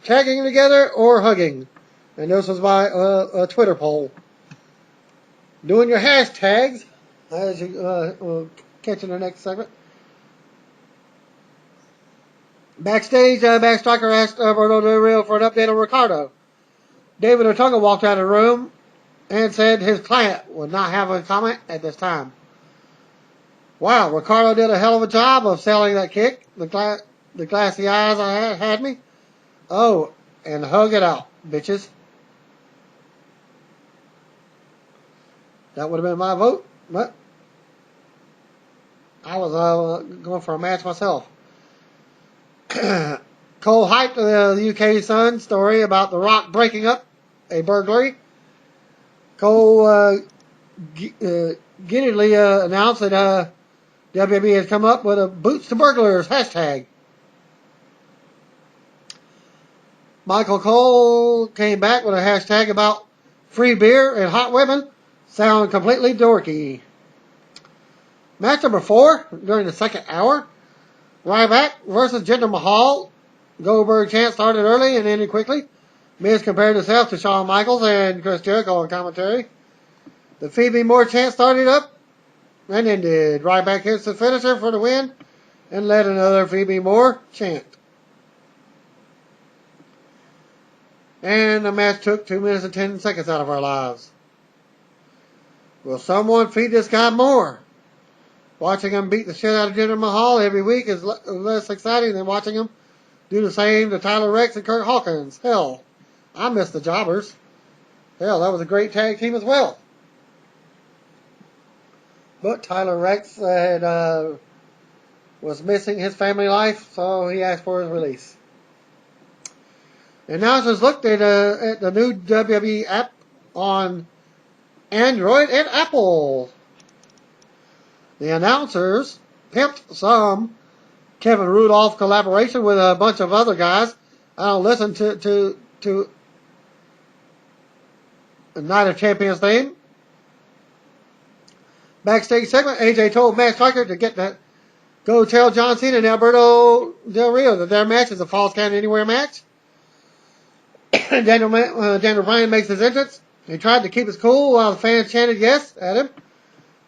tagging together, or hugging. And this was by a Twitter poll. Doing your hashtags as you catch in the next segment. Backstage, Max Striker asked Alberto Del Rio for an update on Ricardo. David Otunga walked out of the room and said his client would not have a comment at this time. Wow, Ricardo did a hell of a job of selling that kick. The glassy eyes I had me. Oh, and hug it out, bitches. That would have been my vote, but I was going for a match myself. Cole hyped the UK Sun story about The Rock breaking up a burglary. Cole giddily announced that WWE has come up with a Boots to Burglars hashtag. Michael Cole came back with a hashtag about free beer and hot women. Sound completely dorky. Match number 4 during the second hour. Ryback versus Jinder Mahal. Goldberg chant started early and ended quickly. Miz compared himself to Shawn Michaels and Chris Jericho on commentary. The Phoebe Moore chant started up and ended. Ryback hits the finisher for the win and led another Phoebe Moore chant. And the match took 2 minutes and 10 seconds out of our lives. Will someone feed this guy more? Watching him beat the shit out of Jinder Mahal every week is less exciting than watching him do the same to Tyler Rex and Kurt Hawkins. Hell, I miss the Jobbers. Hell, that was a great tag team as well. But Tyler Rex was missing his family life, so he asked for his release. Announcers looked at the new WWE app on Android and Apple. The announcers pimped some Kevin Rudolph collaboration with a bunch of other guys. I don't listen to Night of Champions theme. Backstage segment, AJ told Matt Striker to go tell John Cena and Alberto Del Rio that their match is a Falls Count Anywhere match. Daniel Bryan makes his entrance. He tried to keep his cool while the fans chanted yes at him.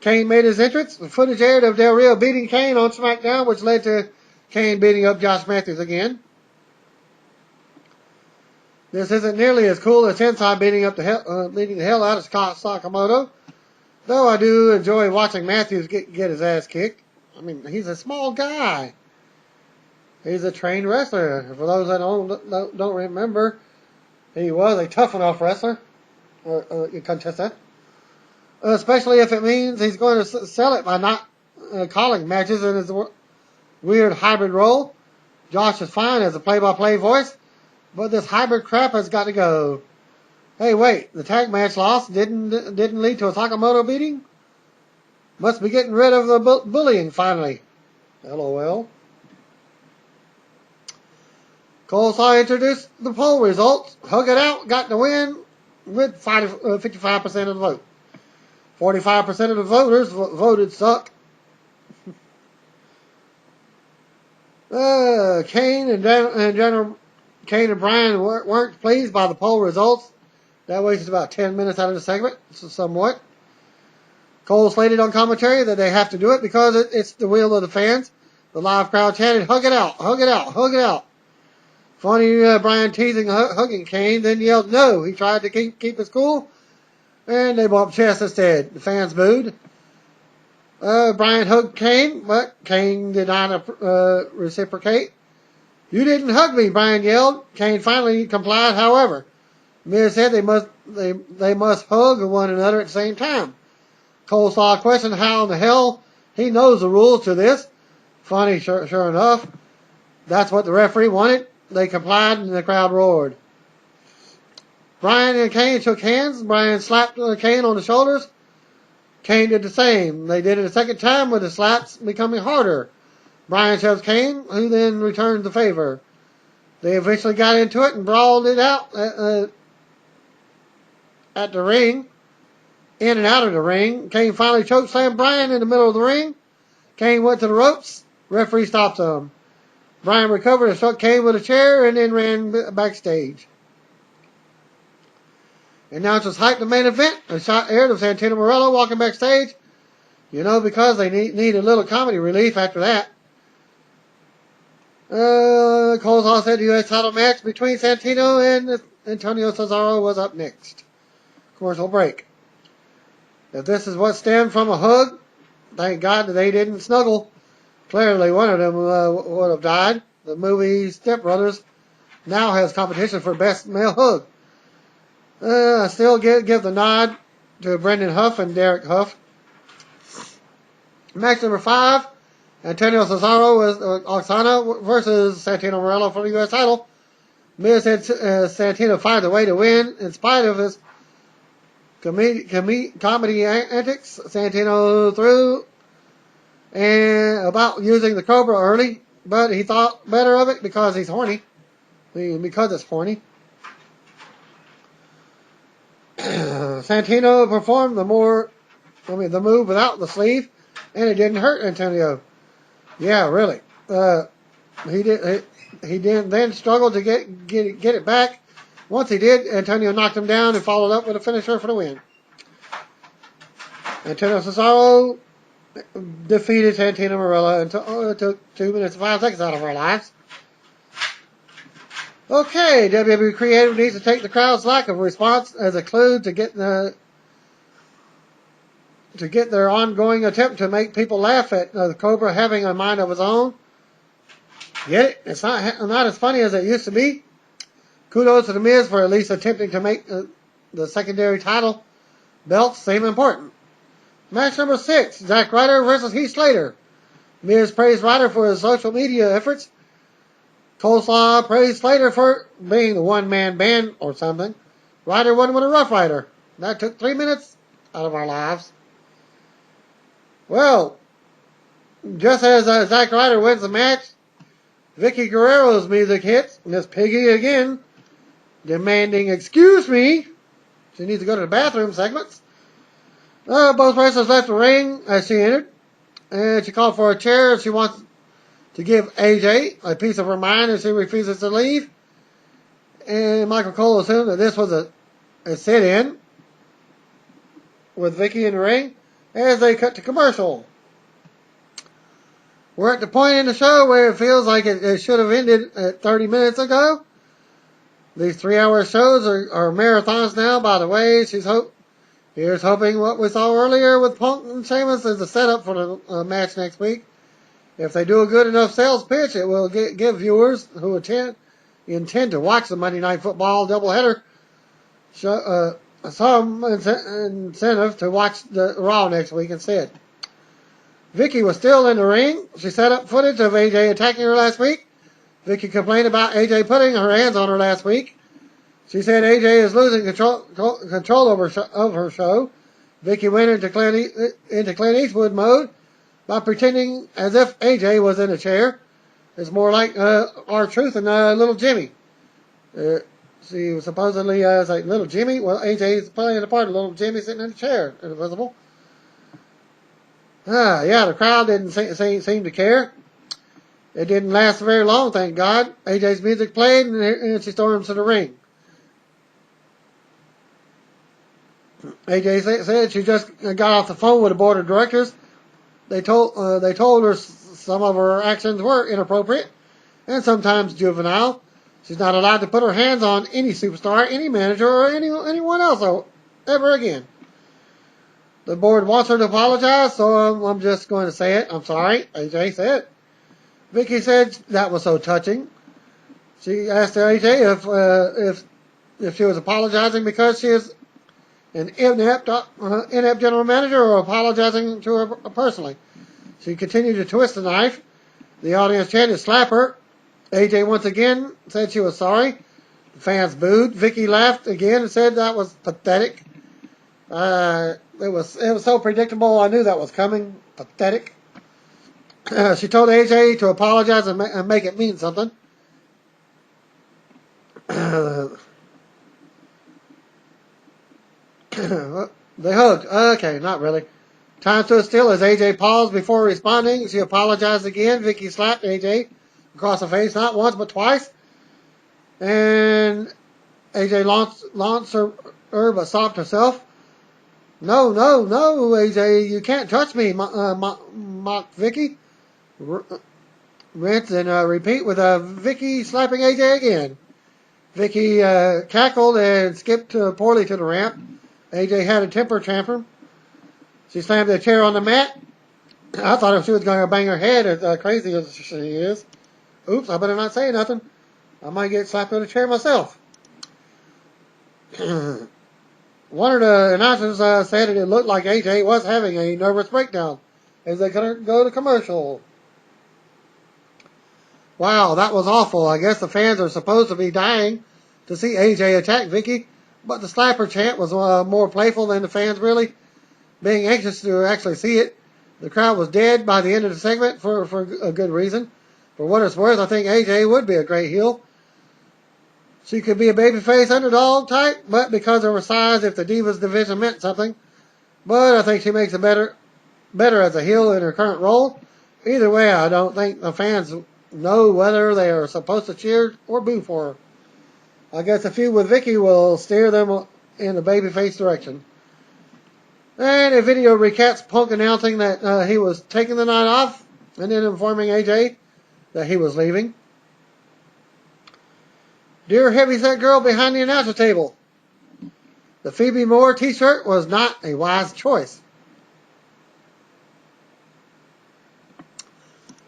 Kane made his entrance. The footage aired of Del Rio beating Kane on SmackDown, which led to Kane beating up Josh Matthews again. This isn't nearly as cool as Tensai beating the hell out of Scott Sakamoto, though I do enjoy watching Matthews get his ass kicked. I mean, he's a small guy. He's a trained wrestler. For those that don't remember, he was a tough enough wrestler, or contestant. Especially if it means he's going to sell it by not calling matches in his weird hybrid role. Josh is fine as a play-by-play voice, but this hybrid crap has got to go. Hey, wait, the tag match loss didn't lead to a Sakamoto beating? Must be getting rid of the bullying finally. LOL. Coleslaw introduced the poll results. Hug It Out got the win with 55% of the vote. 45% of the voters voted suck. Kane and Brian weren't pleased by the poll results. That wasted about 10 minutes out of the segment, somewhat. Cole slated on commentary that they have to do it because it's the will of the fans. The live crowd chanted, "Hug it out, hug it out, hug it out." Funny Brian teasing hugging Kane, then yelled no. He tried to keep his cool, and they bumped chests instead. The fans booed. Brian hugged Kane, but Kane did not reciprocate. "You didn't hug me," Brian yelled. Kane finally complied, however. Miz said they must hug one another at the same time. Cole saw a question how in the hell he knows the rules to this. Funny, sure enough. That's what the referee wanted. They complied and the crowd roared. Brian and Kane shook hands. Brian slapped Kane on the shoulders. Kane did the same. They did it a second time with the slaps becoming harder. Brian shoved Kane, who then returned the favor. They eventually got into it and brawled it out at the ring, in and out of the ring. Kane finally chokeslammed Brian in the middle of the ring. Kane went to the ropes. Referee stopped him. Brian recovered and struck Kane with a chair and then ran backstage. Announcers hyped the main event. A shot aired of Santino Marella walking backstage. Because they need a little comedy relief after that. Coleslaw said the U.S. title match between Santino and Antonio Cesaro was up next. Commercial break. If this is what stemmed from a hug, thank God that they didn't snuggle. Clearly one of them would have died. The movie Step Brothers now has competition for best male hug. I still give the nod to Brendan Huff and Derek Huff. Match number 5, Antonio Cesaro was Oksana versus Santino Marella for the U.S. title. Miz said Santino fired the way to win in spite of his comedy antics. Santino threw about using the Cobra early, but he thought better of it because he's horny. Because it's horny. Santino performed the move without the sleeve, and it didn't hurt Antonio. Yeah, really. He didn't then struggle to get it back. Once he did, Antonio knocked him down and followed up with a finisher for the win. Antonio Cesaro defeated Santino Marella and took 2 minutes and 5 seconds out of our lives. Okay, WWE Creative needs to take the crowd's lack of response as a clue to get their ongoing attempt to make people laugh at the Cobra having a mind of its own. Get it? It's not as funny as it used to be. Kudos to The Miz for at least attempting to make the secondary title belts seem important. Match number 6, Zack Ryder versus Heath Slater. Miz praised Ryder for his social media efforts. Coleslaw praised Slater for being the one-man band or something. Ryder won with a Rough Rider. That took 3 minutes out of our lives. Well, just as Zack Ryder wins the match, Vicky Guerrero's music hits. Miss Piggy again, demanding, "Excuse me." She needs to go to the bathroom segments. Both wrestlers left the ring as she entered, and she called for a chair. She wants to give AJ a piece of her mind as she refuses to leave. And Michael Cole assumed that this was a sit-in with Vicky in the ring as they cut to commercial. We're at the point in the show where it feels like it should have ended at 30 minutes ago. These 3-hour shows are marathons now, by the way. Here's hoping what we saw earlier with Punk and Sheamus is the setup for the match next week. If they do a good enough sales pitch, it will give viewers who intend to watch the Monday Night Football doubleheader some incentive to watch the Raw next week instead. Vicky was still in the ring. She set up footage of AJ attacking her last week. Vicky complained about AJ putting her hands on her last week. She said AJ is losing control of her show. Vicky went into Clint Eastwood mode by pretending as if AJ was in a chair. It's more like R-Truth and Little Jimmy. She was supposedly like Little Jimmy. Well, AJ is playing the part of Little Jimmy sitting in a chair, invisible. Yeah, the crowd didn't seem to care. It didn't last very long, thank God. AJ's music played, and she stormed to the ring. AJ said she just got off the phone with the board of directors. They told her some of her actions were inappropriate and sometimes juvenile. She's not allowed to put her hands on any superstar, any manager, or anyone else ever again. The board wants her to apologize, so I'm just going to say it. I'm sorry, AJ said. Vicky said that was so touching. She asked AJ if she was apologizing because she is an inept general manager or apologizing to her personally. She continued to twist the knife. The audience chanted, "Slap her." AJ once again said she was sorry. The fans booed. Vicky laughed again and said that was pathetic. It was so predictable. I knew that was coming. Pathetic. She told AJ to apologize and make it mean something. They hugged. Okay, not really. Time stood still as AJ paused before responding. She apologized again. Vicky slapped AJ across the face, not once but twice. And AJ launched her but stopped herself. No, AJ, you can't touch me, mocked Vicky. Rinse and repeat with Vicky slapping AJ again. Vicky cackled and skipped poorly to the ramp. AJ had a temper tantrum. She slammed the chair on the mat. I thought she was going to bang her head as crazy as she is. Oops, I better not say nothing. I might get slapped with a chair myself. One of the announcers said it looked like AJ was having a nervous breakdown as they couldn't go to commercial. Wow, that was awful. I guess the fans are supposed to be dying to see AJ attack Vicky, but the slapper chant was more playful than the fans really being anxious to actually see it. The crowd was dead by the end of the segment for a good reason. For what it's worth, I think AJ would be a great heel. She could be a babyface underdog type, but because of her size, if the Divas division meant something. But I think she makes it better as a heel in her current role. Either way, I don't think the fans know whether they are supposed to cheer or boo for her. I guess a feud with Vicky will steer them in the babyface direction. And a video recaps Punk announcing that he was taking the night off and then informing AJ that he was leaving. Dear heavyset girl behind the announcer table, the Phoebe Moore t-shirt was not a wise choice.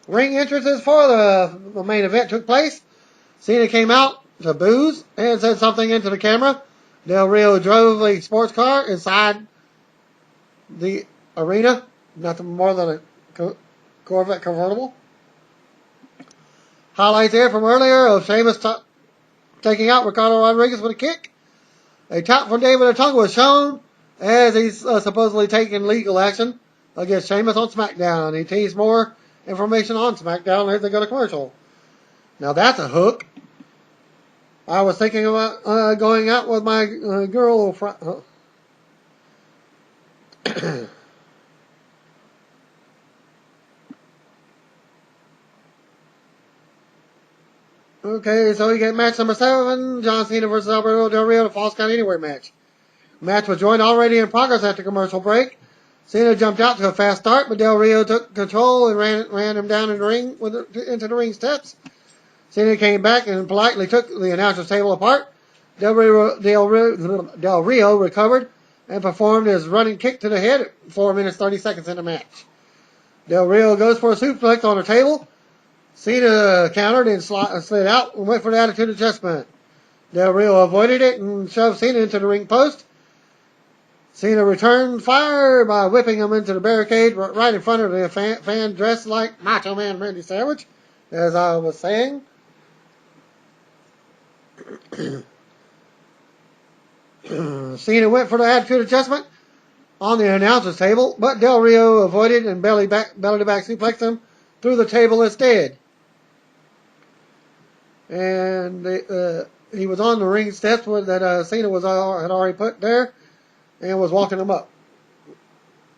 Ring entrances for the main event took place. Cena came out to booze and said something into the camera. Del Rio drove a sports car inside the arena. Nothing more than a Corvette convertible. Highlights there from earlier of Sheamus taking out Ricardo Rodriguez with a kick. A tap from David Otunga was shown as he's supposedly taking legal action against Sheamus on SmackDown. He teased more information on SmackDown as they go to commercial. Now that's a hook. I was thinking about going out with my girl. Okay, so we get match number 7, John Cena versus Alberto Del Rio, the Falls Count Anywhere match. Match was joined already in progress after commercial break. Cena jumped out to a fast start, but Del Rio took control and ran him down in the ring into the ring steps. Cena came back and politely took the announcer's table apart. Del Rio recovered and performed his running kick to the head at 4 minutes 30 seconds in the match. Del Rio goes for a suplex on the table. Cena countered and slid out and went for the attitude adjustment. Del Rio avoided it and shoved Cena into the ring post. Cena returned fire by whipping him into the barricade right in front of the fan dressed like Macho Man Randy Savage, as I was saying. Cena went for the attitude adjustment on the announcer's table, but Del Rio avoided and belly to back suplexed him through the table instead. And he was on the ring steps that Cena had already put there and was walking him up.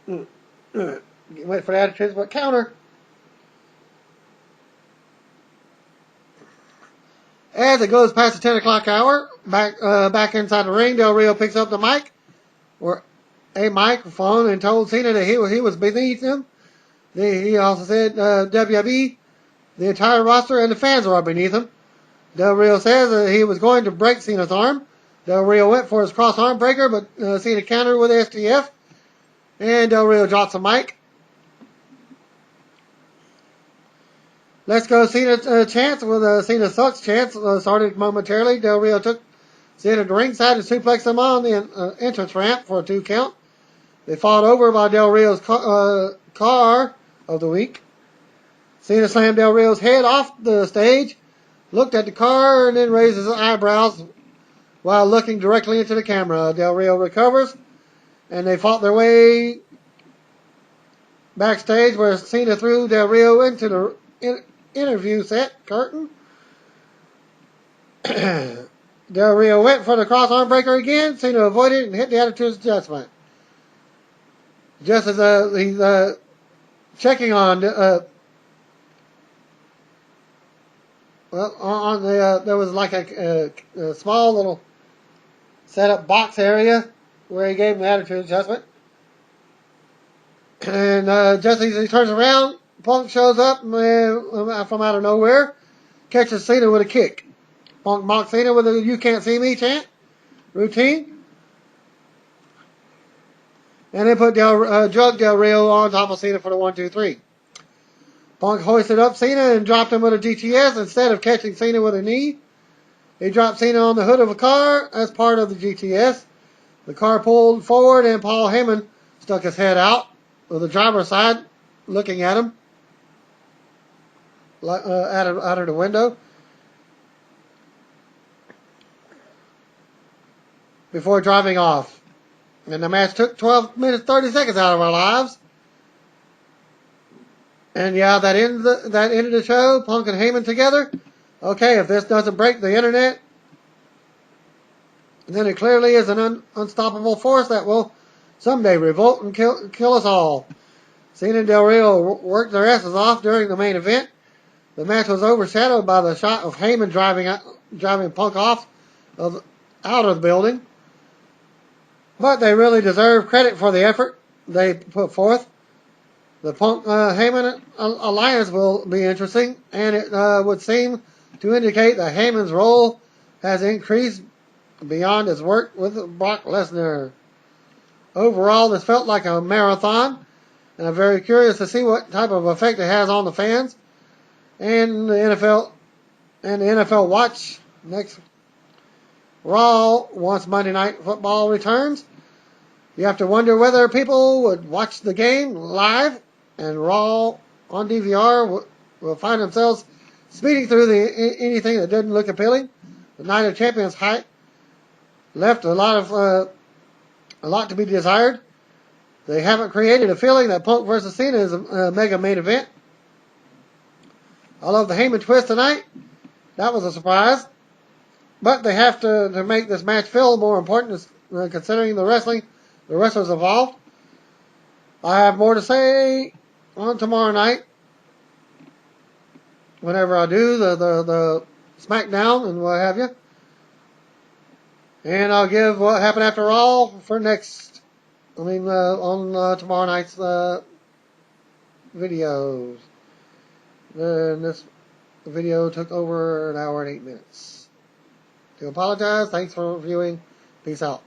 Went for the attitude but counter. As it goes past the 10 o'clock hour, back inside the ring, Del Rio picks up the mic, or a microphone, and told Cena that he was beneath him. He also said WWE, the entire roster, and the fans are beneath him. Del Rio says that he was going to break Cena's arm. Del Rio went for his cross arm breaker, but Cena countered with STF, and Del Rio drops the mic. Let's go Cena chance with Cena sucks chance started momentarily. Del Rio took Cena to ringside and suplexed him on the entrance ramp for a 2 count. They fought over by Del Rio's car of the week. Cena slammed Del Rio's head off the stage, looked at the car, and then raised his eyebrows while looking directly into the camera. Del Rio recovers, and they fought their way backstage where Cena threw Del Rio into the interview set curtain. Del Rio went for the cross arm breaker again. Cena avoided and hit the Attitude Adjustment. Just as he's checking on there was like a small little setup box area where he gave him the Attitude Adjustment. And just as he turns around, Punk shows up from out of nowhere, catches Cena with a kick. Punk mocks Cena with a "You can't see me" chant routine. And then put drug Del Rio on top of Cena for the 1, 2, 3. Punk hoisted up Cena and dropped him with a GTS instead of catching Cena with a knee. He dropped Cena on the hood of a car as part of the GTS. The car pulled forward and Paul Heyman stuck his head out with the driver's side looking at him out of the window before driving off. And the match took 12 minutes 30 seconds out of our lives. And yeah, that ended the show. Punk and Heyman together. Okay, if this doesn't break the internet, then it clearly is an unstoppable force that will someday revolt and kill us all. Cena and Del Rio worked their asses off during the main event. The match was overshadowed by the shot of Heyman driving Punk out of the building. But they really deserve credit for the effort they put forth. The Punk-Heyman alliance will be interesting, and it would seem to indicate that Heyman's role has increased beyond his work with Brock Lesnar. Overall, this felt like a marathon, and I'm very curious to see what type of effect it has on the fans and the NFL watch next Raw once Monday Night Football returns. You have to wonder whether people would watch the game live and Raw on DVR will find themselves speeding through anything that doesn't look appealing. The Night of Champions hype left a lot to be desired. They haven't created a feeling that Punk versus Cena is a mega main event. I love the Heyman twist tonight. That was a surprise. But they have to make this match feel more important considering the wrestlers involved. I have more to say on tomorrow night whenever I do the SmackDown and what have you. And I'll give what happened after Raw for on tomorrow night's videos. This video took over an hour and 8 minutes. To apologize. Thanks for viewing. Peace out.